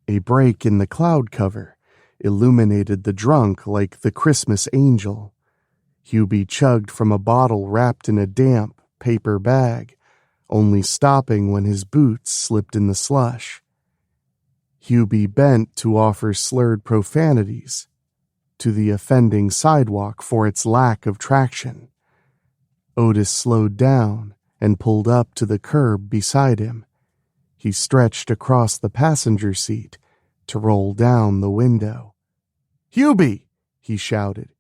A break in the cloud cover illuminated the drunk like the Christmas angel. Hubie chugged from a bottle wrapped in a damp paper bag, only stopping when his boots slipped in the slush. Hubie bent to offer slurred profanities to the offending sidewalk for its lack of traction. Otis slowed down and pulled up to the curb beside him. He stretched across the passenger seat to roll down the window. "Hubie!" he shouted.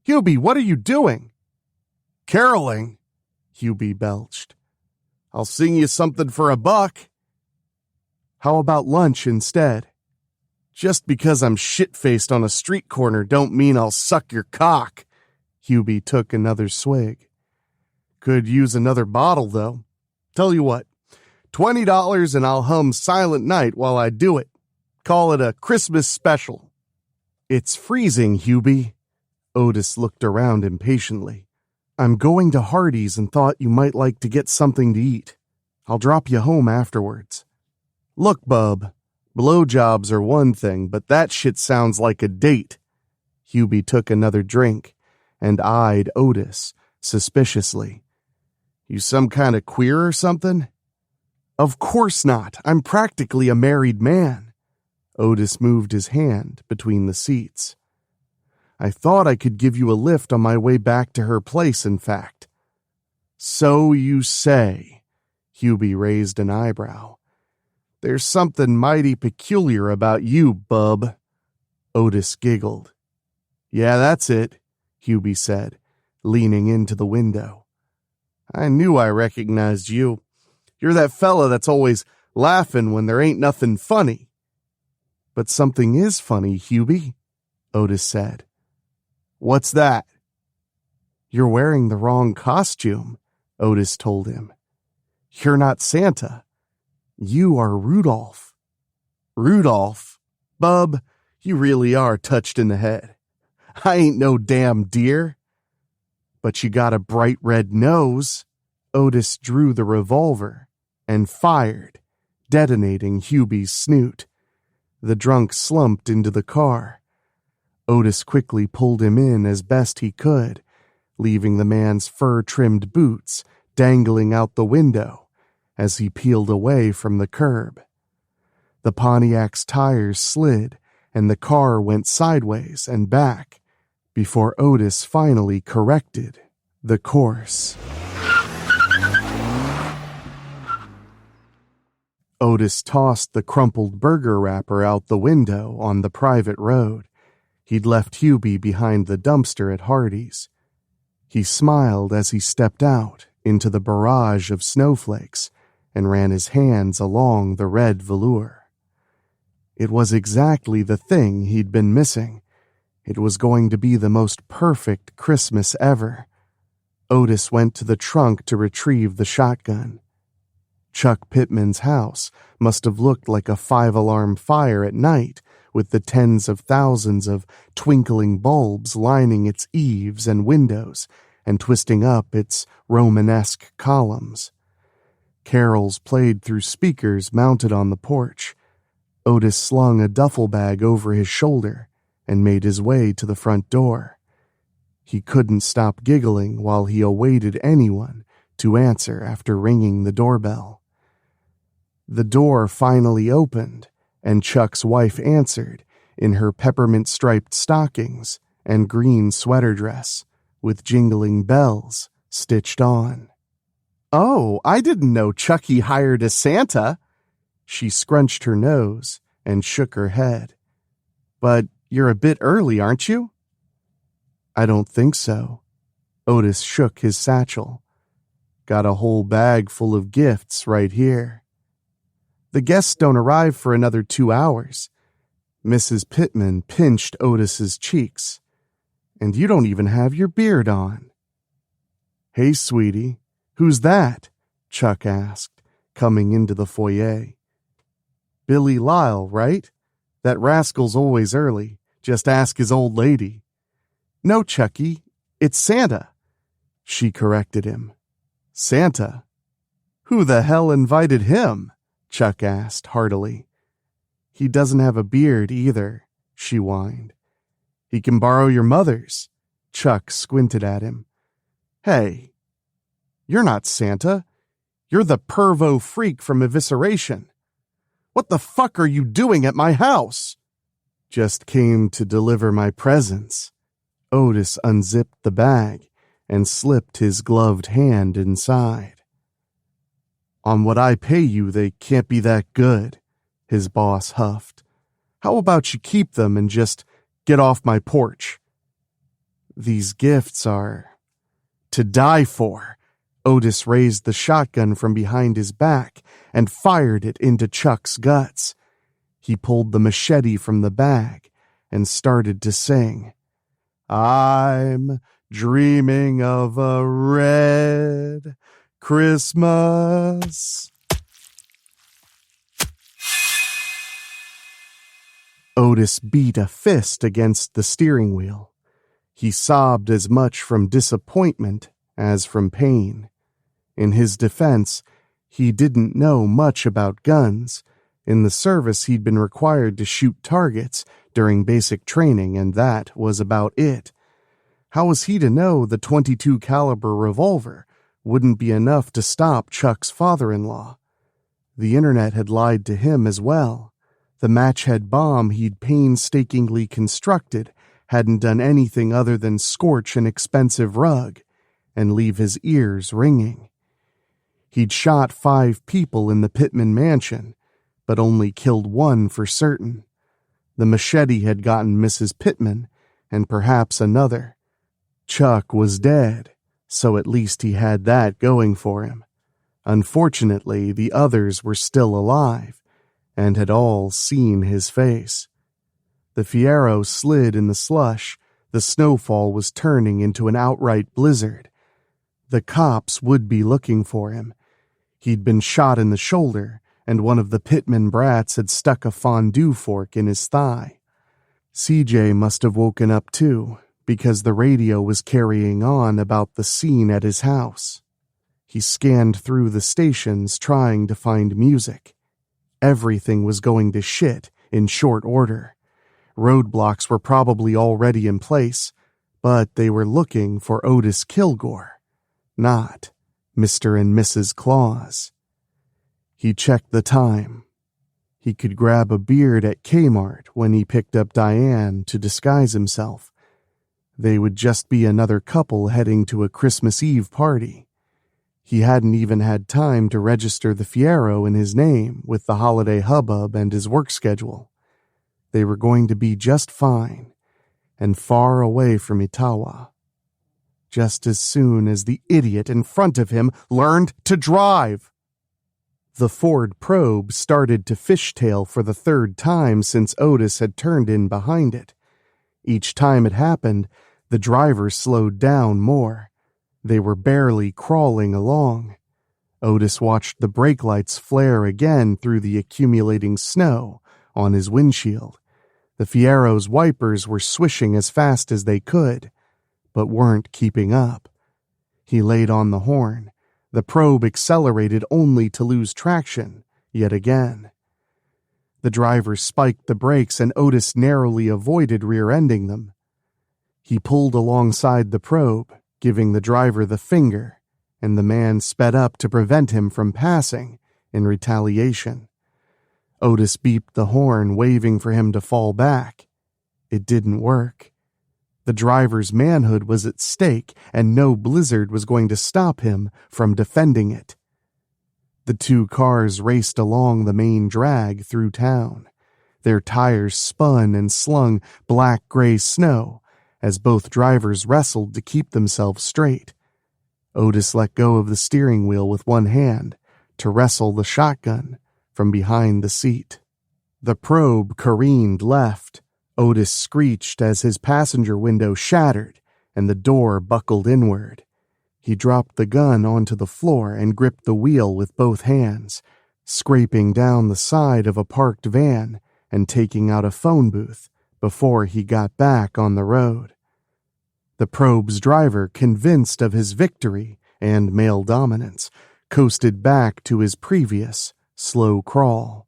"Hubie, what are you doing?" "Caroling," Hubie belched. "I'll sing you something for $1. How about lunch instead? Just because I'm shit-faced on a street corner don't mean I'll suck your cock." Hubie took another swig. "Could use another bottle, though. Tell you what, $20 and I'll hum Silent Night while I do it. Call it a Christmas special." "It's freezing, Hubie." Otis looked around impatiently. "I'm going to Hardee's and thought you might like to get something to eat. I'll drop you home afterwards." "Look, bub, blowjobs are one thing, but that shit sounds like a date." Hubie took another drink and eyed Otis suspiciously. "You some kind of queer or something?" "Of course not. I'm practically a married man." Otis moved his hand between the seats. "I thought I could give you a lift on my way back to her place, in fact." "So you say." Hubie raised an eyebrow. "There's something mighty peculiar about you, bub." Otis giggled. "Yeah, that's it," Hubie said, leaning into the window. "I knew I recognized you. You're that fella that's always laughing when there ain't nothing funny." "But something is funny, Hubie," Otis said. "What's that?" "You're wearing the wrong costume," Otis told him. "You're not Santa. You are Rudolph." "Rudolph? Bub, you really are touched in the head. I ain't no damn deer." "But you got a bright red nose." Otis drew the revolver and fired, detonating Hubie's snoot. The drunk slumped into the car. Otis quickly pulled him in as best he could, leaving the man's fur-trimmed boots dangling out the window as he peeled away from the curb. The Pontiac's tires slid, and the car went sideways and back before Otis finally corrected the course. Otis tossed the crumpled burger wrapper out the window on the private road. He'd left Hubie behind the dumpster at Hardee's. He smiled as he stepped out into the barrage of snowflakes and ran his hands along the red velour. It was exactly the thing he'd been missing. It was going to be the most perfect Christmas ever. Otis went to the trunk to retrieve the shotgun. Chuck Pittman's house must have looked like a 5-alarm fire at night, with the tens of thousands of twinkling bulbs lining its eaves and windows and twisting up its Romanesque columns. Carols played through speakers mounted on the porch. Otis slung a duffel bag over his shoulder and made his way to the front door. He couldn't stop giggling while he awaited anyone to answer after ringing the doorbell. The door finally opened, and Chuck's wife answered in her peppermint-striped stockings and green sweater dress with jingling bells stitched on. "Oh, I didn't know Chucky hired a Santa." She scrunched her nose and shook her head. "But you're a bit early, aren't you?" "I don't think so." Otis shook his satchel. "Got a whole bag full of gifts right here." "The guests don't arrive for another 2 hours." Mrs. Pittman pinched Otis's cheeks. "And you don't even have your beard on." "Hey, sweetie, who's that?" Chuck asked, coming into the foyer. "Billy Lyle, right? That rascal's always early. Just ask his old lady." "No, Chucky, it's Santa," she corrected him. "Santa? Who the hell invited him?" Chuck asked heartily. "He doesn't have a beard either," she whined. "He can borrow your mother's." Chuck squinted at him. "Hey, you're not Santa. You're the pervo freak from Evisceration. What the fuck are you doing at my house?" "Just came to deliver my presents." Otis unzipped the bag and slipped his gloved hand inside. "On what I pay you, they can't be that good," his boss huffed. "How about you keep them and just get off my porch?" "These gifts are to die for." Otis raised the shotgun from behind his back and fired it into Chuck's guts. He pulled the machete from the bag and started to sing. "I'm dreaming of a red Christmas." Otis beat a fist against the steering wheel. He sobbed as much from disappointment as from pain. In his defense, he didn't know much about guns. In the service, he'd been required to shoot targets during basic training, and that was about it. How was he to know the .22 caliber revolver wouldn't be enough to stop Chuck's father-in-law? The internet had lied to him as well. The matchhead bomb he'd painstakingly constructed hadn't done anything other than scorch an expensive rug and leave his ears ringing. He'd shot 5 people in the Pittman mansion, but only killed 1 for certain. The machete had gotten Mrs. Pittman and perhaps another. Chuck was dead, so at least he had that going for him. Unfortunately, the others were still alive and had all seen his face. The Fiero slid in the slush. The snowfall was turning into an outright blizzard. The cops would be looking for him. He'd been shot in the shoulder, and one of the Pittman brats had stuck a fondue fork in his thigh. CJ must have woken up too, because the radio was carrying on about the scene at his house. He scanned through the stations trying to find music. Everything was going to shit in short order. Roadblocks were probably already in place, but they were looking for Otis Kilgore, not Mr. and Mrs. Claus. He checked the time. He could grab a beard at Kmart when he picked up Diane to disguise himself. They would just be another couple heading to a Christmas Eve party. He hadn't even had time to register the Fiero in his name with the holiday hubbub and his work schedule. They were going to be just fine and far away from Etawah. Just as soon as the idiot in front of him learned to drive. The Ford Probe started to fishtail for the 3rd time since Otis had turned in behind it. Each time it happened, the driver slowed down more. They were barely crawling along. Otis watched the brake lights flare again through the accumulating snow on his windshield. The Fiero's wipers were swishing as fast as they could, but weren't keeping up. He laid on the horn. The Probe accelerated only to lose traction yet again. The driver spiked the brakes and Otis narrowly avoided rear-ending them. He pulled alongside the probe, giving the driver the finger, and the man sped up to prevent him from passing in retaliation. Otis beeped the horn, waving for him to fall back. It didn't work. The driver's manhood was at stake, and no blizzard was going to stop him from defending it. The two cars raced along the main drag through town. Their tires spun and slung black-gray snow as both drivers wrestled to keep themselves straight. Otis let go of the steering wheel with one hand to wrestle the shotgun from behind the seat. The probe careened left. Otis screeched as his passenger window shattered and the door buckled inward. He dropped the gun onto the floor and gripped the wheel with both hands, scraping down the side of a parked van and taking out a phone booth before he got back on the road. The probe's driver, convinced of his victory and male dominance, coasted back to his previous slow crawl.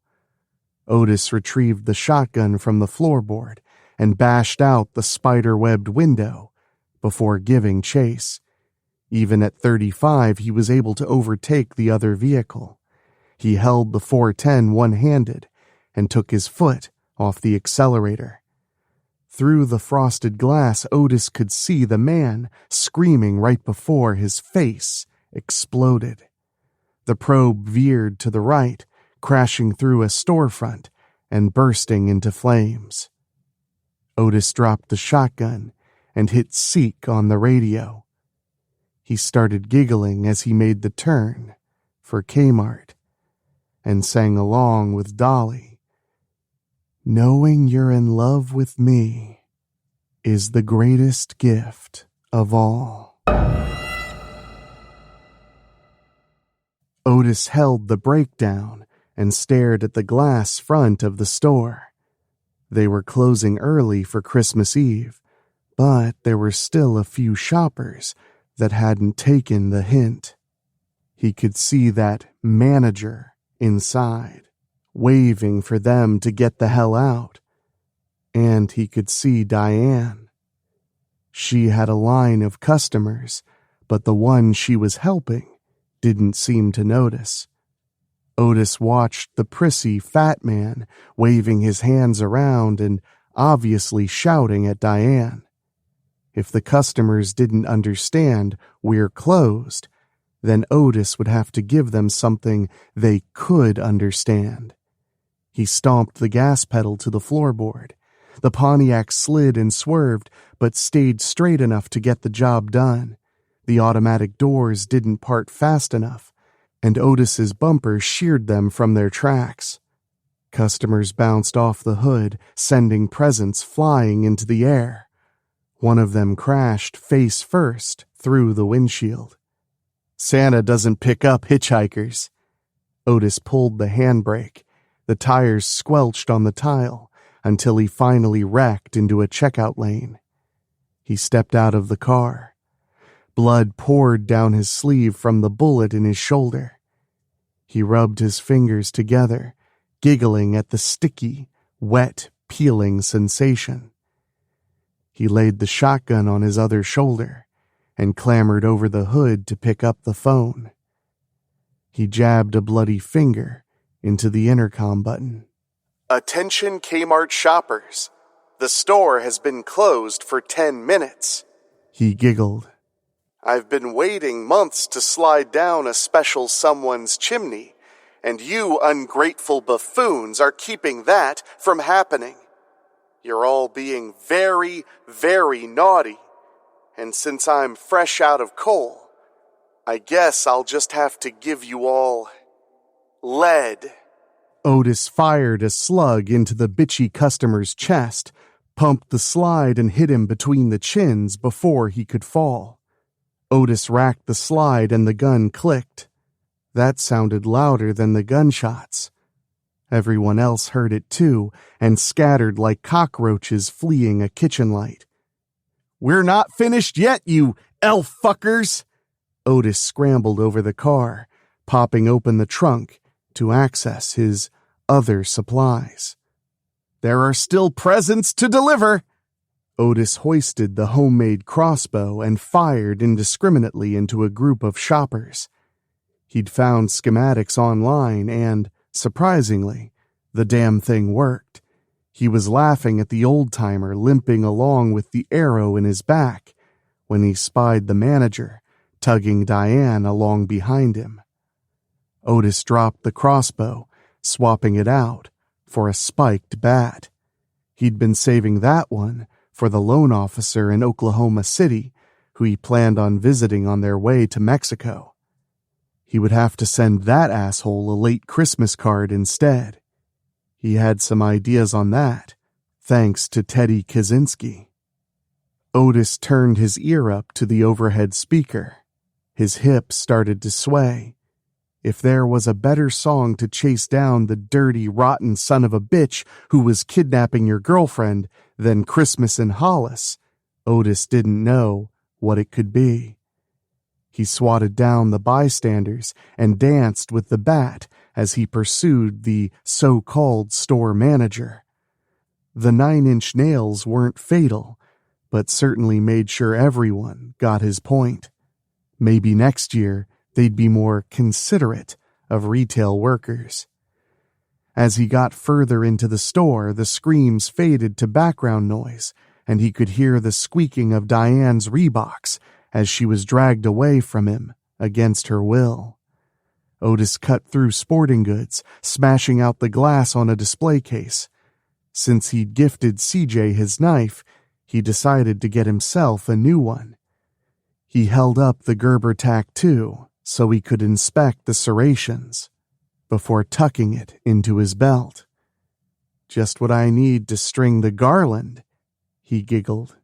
Otis retrieved the shotgun from the floorboard and bashed out the spider-webbed window before giving chase. Even at 35, he was able to overtake the other vehicle. He held the 410 one-handed and took his foot off the accelerator. Through the frosted glass, Otis could see the man screaming right before his face exploded. The probe veered to the right, crashing through a storefront and bursting into flames. Otis dropped the shotgun and hit seek on the radio. He started giggling as he made the turn for Kmart and sang along with Dolly. Knowing you're in love with me is the greatest gift of all. Otis held the brake down and stared at the glass front of the store. They were closing early for Christmas Eve, but there were still a few shoppers that hadn't taken the hint. He could see that manager inside, waving for them to get the hell out. And he could see Diane. She had a line of customers, but the one she was helping didn't seem to notice. Otis watched the prissy fat man waving his hands around and obviously shouting at Diane. If the customers didn't understand "we're closed," then Otis would have to give them something they could understand. He stomped the gas pedal to the floorboard. The Pontiac slid and swerved, but stayed straight enough to get the job done. The automatic doors didn't part fast enough, and Otis's bumper sheared them from their tracks. Customers bounced off the hood, sending presents flying into the air. One of them crashed face first through the windshield. Santa doesn't pick up hitchhikers. Otis pulled the handbrake. The tires squelched on the tile until he finally wrecked into a checkout lane. He stepped out of the car. Blood poured down his sleeve from the bullet in his shoulder. He rubbed his fingers together, giggling at the sticky, wet, peeling sensation. He laid the shotgun on his other shoulder and clambered over the hood to pick up the phone. He jabbed a bloody finger into the intercom button. Attention Kmart shoppers. The store has been closed for 10 minutes. He giggled. I've been waiting months to slide down a special someone's chimney, and you ungrateful buffoons are keeping that from happening. You're all being very, very naughty, and since I'm fresh out of coal, I guess I'll just have to give you all lead. Otis fired a slug into the bitchy customer's chest, pumped the slide and hit him between the chins before he could fall. Otis racked the slide and the gun clicked. That sounded louder than the gunshots. Everyone else heard it too and scattered like cockroaches fleeing a kitchen light. We're not finished yet, you elf fuckers! Otis scrambled over the car, popping open the trunk to access his other supplies. "There are still presents to deliver!" Otis hoisted the homemade crossbow and fired indiscriminately into a group of shoppers. He'd found schematics online and, surprisingly, the damn thing worked. He was laughing at the old-timer limping along with the arrow in his back when he spied the manager tugging Diane along behind him. Otis dropped the crossbow, swapping it out for a spiked bat. He'd been saving that one for the loan officer in Oklahoma City, who he planned on visiting on their way to Mexico. He would have to send that asshole a late Christmas card instead. He had some ideas on that, thanks to Teddy Kaczynski. Otis turned his ear up to the overhead speaker. His hips started to sway. If there was a better song to chase down the dirty, rotten son of a bitch who was kidnapping your girlfriend than Christmas in Hollis, Otis didn't know what it could be. He swatted down the bystanders and danced with the bat as he pursued the so-called store manager. The 9-inch nails weren't fatal, but certainly made sure everyone got his point. Maybe next year they'd be more considerate of retail workers. As he got further into the store, the screams faded to background noise, and he could hear the squeaking of Diane's Reeboks as she was dragged away from him against her will. Otis cut through sporting goods, smashing out the glass on a display case. Since he'd gifted CJ his knife, he decided to get himself a new one. He held up the Gerber tack too, so he could inspect the serrations before tucking it into his belt. "Just what I need to string the garland," he giggled.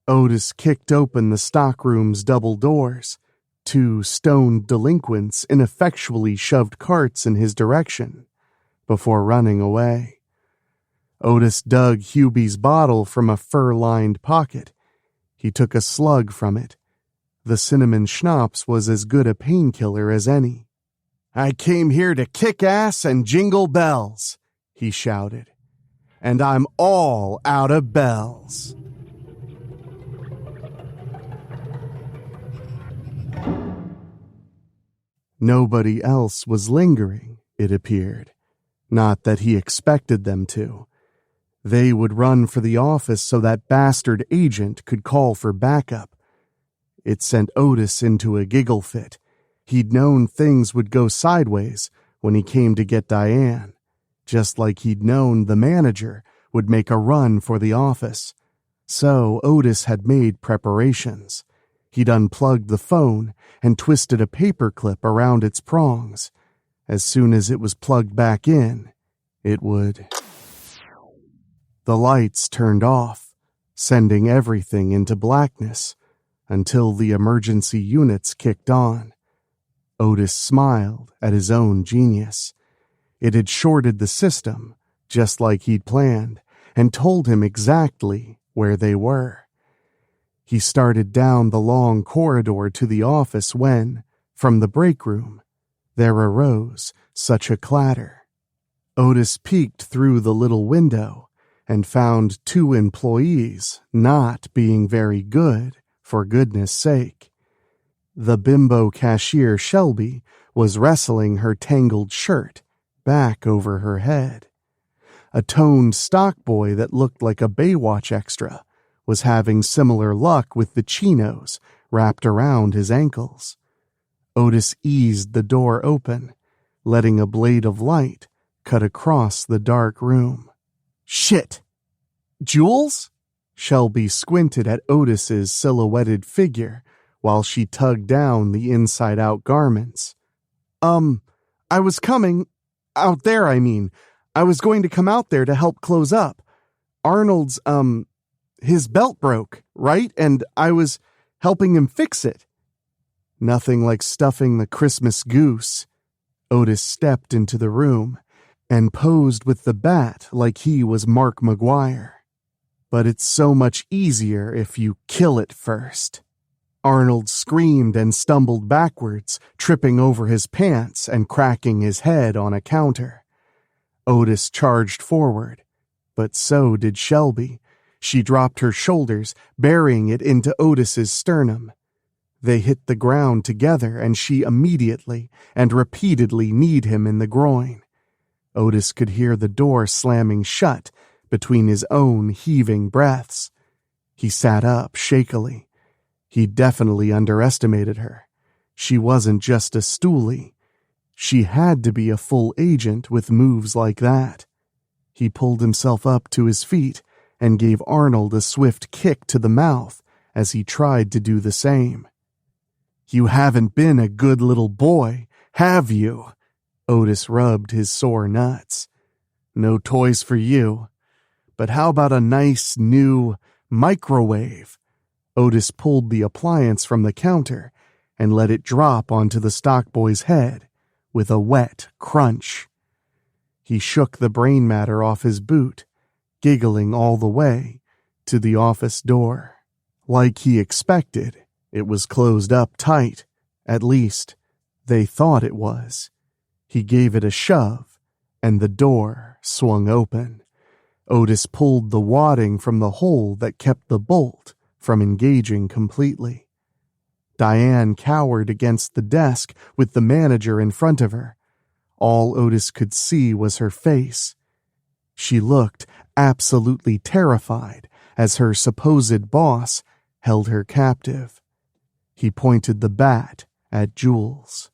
Otis kicked open the stockroom's double doors. 2 stoned delinquents ineffectually shoved carts in his direction before running away. Otis dug Hubie's bottle from a fur-lined pocket. He took a slug from it. The cinnamon schnapps was as good a painkiller as any. "I came here to kick ass and jingle bells," he shouted. "And I'm all out of bells." Nobody else was lingering, it appeared. Not that he expected them to. They would run for the office so that bastard agent could call for backup. It sent Otis into a giggle fit. He'd known things would go sideways when he came to get Diane, just like he'd known the manager would make a run for the office. So Otis had made preparations. He'd unplugged the phone and twisted a paperclip around its prongs. As soon as it was plugged back in, it would... The lights turned off, sending everything into blackness, until the emergency units kicked on. Otis smiled at his own genius. It had shorted the system, just like he'd planned, and told him exactly where they were. He started down the long corridor to the office when, from the break room, there arose such a clatter. Otis peeked through the little window and found 2 employees not being very good, for goodness sake. The bimbo cashier Shelby was wrestling her tangled shirt back over her head. A toned stock boy that looked like a Baywatch extra was having similar luck with the chinos wrapped around his ankles. Otis eased the door open, letting a blade of light cut across the dark room. "Shit! Jules?" Shelby squinted at Otis's silhouetted figure while she tugged down the inside-out garments. I was coming... out there, I mean. I was going to come out there to help close up. Arnold's, his belt broke, right? And I was helping him fix it." Nothing like stuffing the Christmas goose. Otis stepped into the room and posed with the bat like he was Mark McGuire. "But it's so much easier if you kill it first." Arnold screamed and stumbled backwards, tripping over his pants and cracking his head on a counter. Otis charged forward, but so did Shelby. She dropped her shoulders, burying it into Otis's sternum. They hit the ground together, and she immediately and repeatedly kneed him in the groin. Otis could hear the door slamming shut between his own heaving breaths. He sat up shakily. He definitely underestimated her. She wasn't just a stoolie. She had to be a full agent with moves like that. He pulled himself up to his feet and gave Arnold a swift kick to the mouth as he tried to do the same. "You haven't been a good little boy, have you?" Otis rubbed his sore nuts. "No toys for you. But how about a nice new microwave?" Otis pulled the appliance from the counter and let it drop onto the stockboy's head with a wet crunch. He shook the brain matter off his boot, giggling all the way to the office door. Like he expected, it was closed up tight. At least, they thought it was. He gave it a shove, and the door swung open. Otis pulled the wadding from the hole that kept the bolt from engaging completely. Diane cowered against the desk with the manager in front of her. All Otis could see was her face. She looked absolutely terrified as her supposed boss held her captive. He pointed the bat at Jules.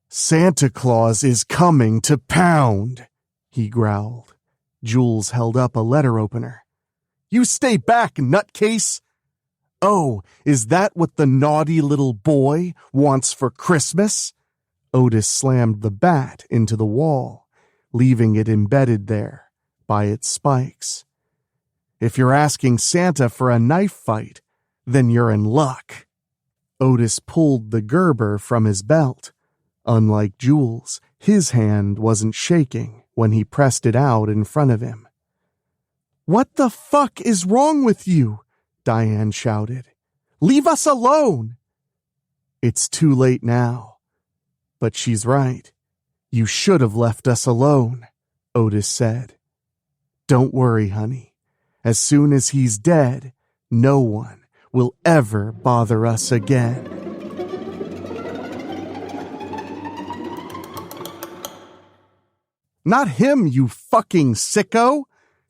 "Santa Claus is coming to pound," he growled. Jules held up a letter opener. "You stay back, nutcase!" "Oh, is that what the naughty little boy wants for Christmas?" Otis slammed the bat into the wall, leaving it embedded there by its spikes. "If you're asking Santa for a knife fight, then you're in luck." Otis pulled the Gerber from his belt. Unlike Jules, his hand wasn't shaking when he pressed it out in front of him. "What the fuck is wrong with you?" Diane shouted. "Leave us alone!" "It's too late now. But she's right. You should have left us alone," Otis said. "Don't worry, honey. As soon as he's dead, no one will ever bother us again." "Not him, you fucking sicko!"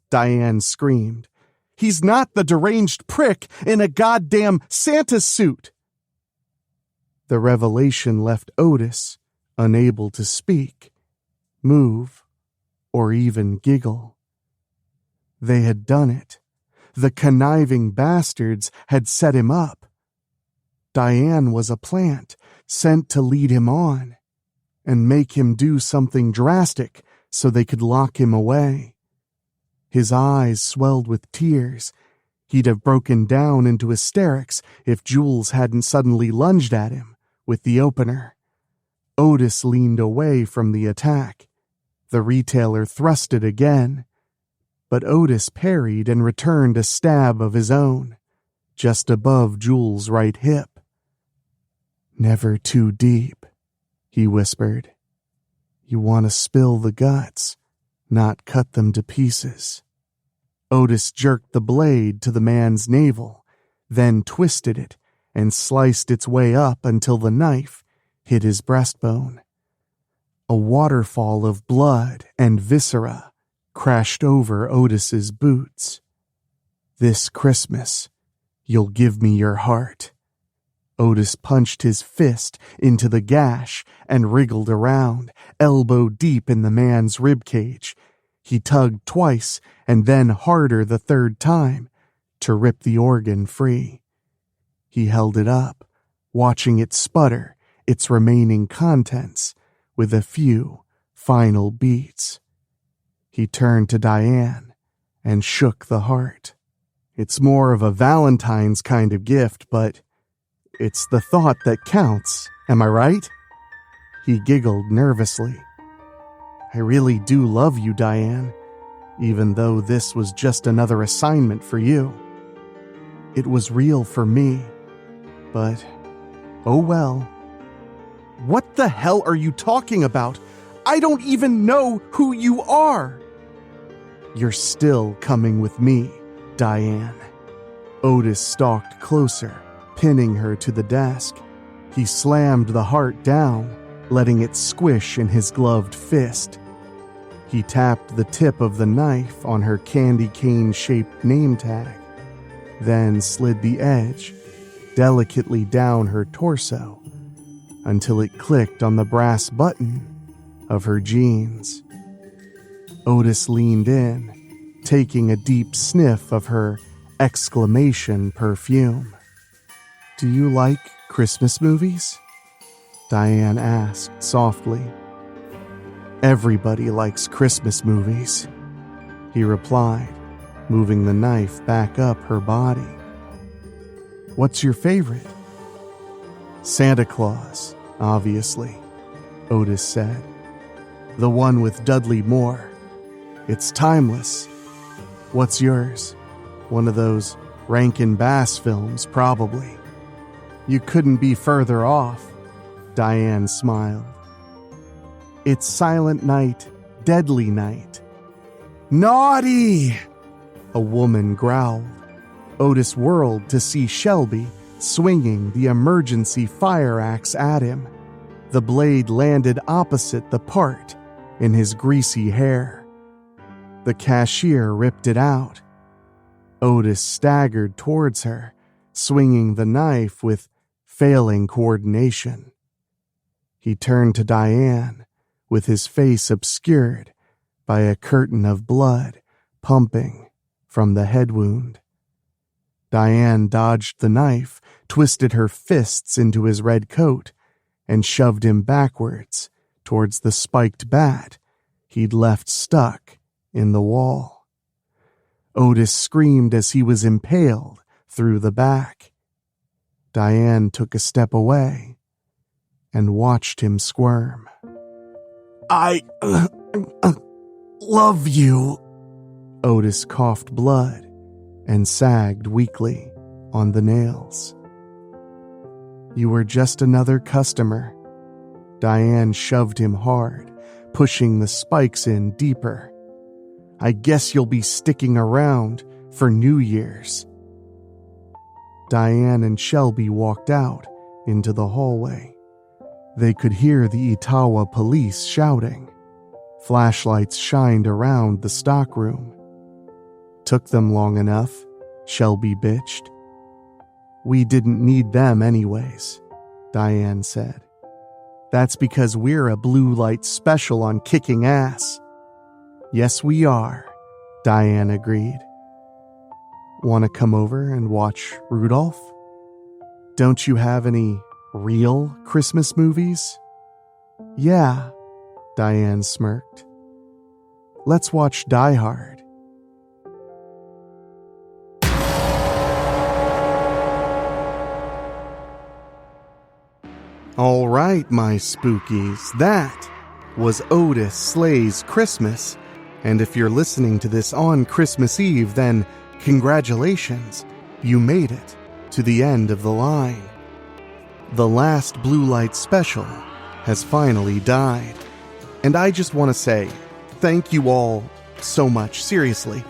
Diane screamed. "He's not the deranged prick in a goddamn Santa suit." The revelation left Otis unable to speak, move, or even giggle. They had done it. The conniving bastards had set him up. Diane was a plant sent to lead him on and make him do something drastic so they could lock him away. His eyes swelled with tears. He'd have broken down into hysterics if Jules hadn't suddenly lunged at him with the opener. Otis leaned away from the attack. The retailer thrusted again, but Otis parried and returned a stab of his own, just above Jules' right hip. "Never too deep," he whispered. "You want to spill the guts, not cut them to pieces." Otis jerked the blade to the man's navel, then twisted it and sliced its way up until the knife hit his breastbone. A waterfall of blood and viscera crashed over Otis's boots. "This Christmas, you'll give me your heart." Otis punched his fist into the gash and wriggled around, elbow deep in the man's ribcage. He tugged twice and then harder the third time to rip the organ free. He held it up, watching it sputter its remaining contents with a few final beats. He turned to Diane and shook the heart. "It's more of a Valentine's kind of gift, but it's the thought that counts, am I right?" He giggled nervously. "I really do love you, Diane, even though this was just another assignment for you. It was real for me, but oh well." "What the hell are you talking about? I don't even know who you are!" You're still coming with me, Diane. Otis stalked closer, pinning her to the desk. He slammed the heart down, letting it squish in his gloved fist. He tapped the tip of the knife on her candy cane-shaped name tag, then slid the edge delicately down her torso until it clicked on the brass button of her jeans. Otis leaned in, taking a deep sniff of her exclamation perfume. "Do you like Christmas movies?" Diane asked softly. "Everybody likes Christmas movies," he replied, moving the knife back up her body. "What's your favorite?" "Santa Claus, obviously," Otis said. "The one with Dudley Moore. It's timeless. What's yours? One of those Rankin Bass films, probably." "You couldn't be further off," Diane smiled. "It's Silent Night, Deadly Night." "Naughty!" a woman growled. Otis whirled to see Shelby swinging the emergency fire axe at him. The blade landed opposite the part in his greasy hair. The cashier ripped it out. Otis staggered towards her, swinging the knife with failing coordination. He turned to Diane, with his face obscured by a curtain of blood pumping from the head wound. Diane dodged the knife, twisted her fists into his red coat, and shoved him backwards towards the spiked bat he'd left stuck in the wall. Otis screamed as he was impaled through the back. Diane took a step away and watched him squirm. "I love you." Otis coughed blood and sagged weakly on the nails. "You were just another customer." Diane shoved him hard, pushing the spikes in deeper. "I guess you'll be sticking around for New Year's." Diane and Shelby walked out into the hallway. They could hear the Etawah police shouting. Flashlights shined around the stockroom. "Took them long enough," Shelby bitched. "We didn't need them anyways," Diane said. "That's because we're a blue light special on kicking ass." "Yes, we are," Diane agreed. "Want to come over and watch Rudolph? Don't you have any real Christmas movies?" "Yeah," Diane smirked. "Let's watch Die Hard." All right, my spookies, that was Otis Slays Christmas. And if you're listening to this on Christmas Eve, then congratulations, you made it to the end of the line. The last blue light special has finally died. And I just want to say, thank you all so much, seriously.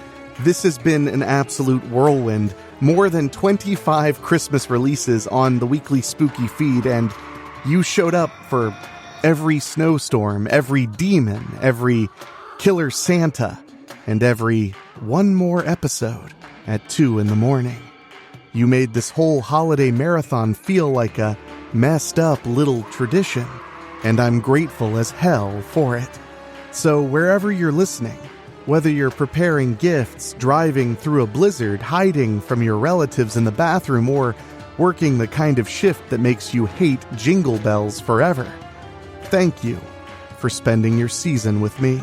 This has been an absolute whirlwind. More than 25 Christmas releases on the Weekly Spooky feed, and you showed up for every snowstorm, every demon, every killer Santa, and every one more episode at 2 a.m. You made this whole holiday marathon feel like a messed up little tradition, and I'm grateful as hell for it. So wherever you're listening, whether you're preparing gifts, driving through a blizzard, hiding from your relatives in the bathroom, or working the kind of shift that makes you hate jingle bells forever, thank you for spending your season with me.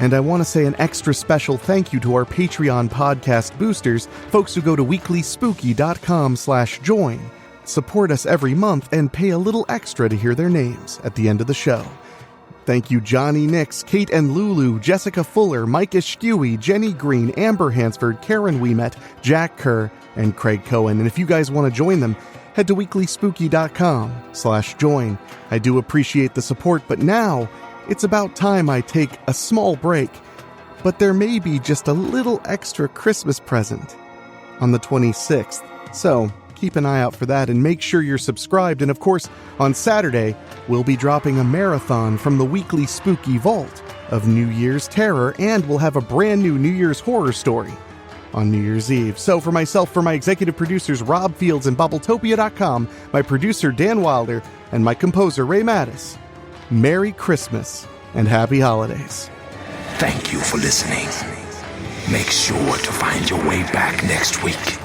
And I want to say an extra special thank you to our Patreon podcast boosters, folks who go to weeklyspooky.com/join, support us every month, and pay a little extra to hear their names at the end of the show. Thank you Johnny Nix, Kate and Lulu, Jessica Fuller, Mike Eschewey, Jenny Green, Amber Hansford, Karen Weemet, Jack Kerr, and Craig Cohen. And if you guys want to join them, head to weeklyspooky.com/join. I do appreciate the support, but now it's about time I take a small break. but there may be just a little extra Christmas present on the 26th. So keep an eye out for that and make sure you're subscribed. And of course, on Saturday, we'll be dropping a marathon from the Weekly Spooky Vault of New Year's Terror, and we'll have a brand new New Year's horror story on New Year's Eve. So for myself, for my executive producers Rob Fields and Bobbletopia.com, my producer Dan Wilder, and my composer Ray Mattis, Merry Christmas and Happy Holidays. Thank you for listening. Make sure to find your way back next week.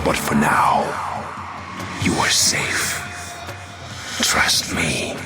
But for now, you are safe. Trust me.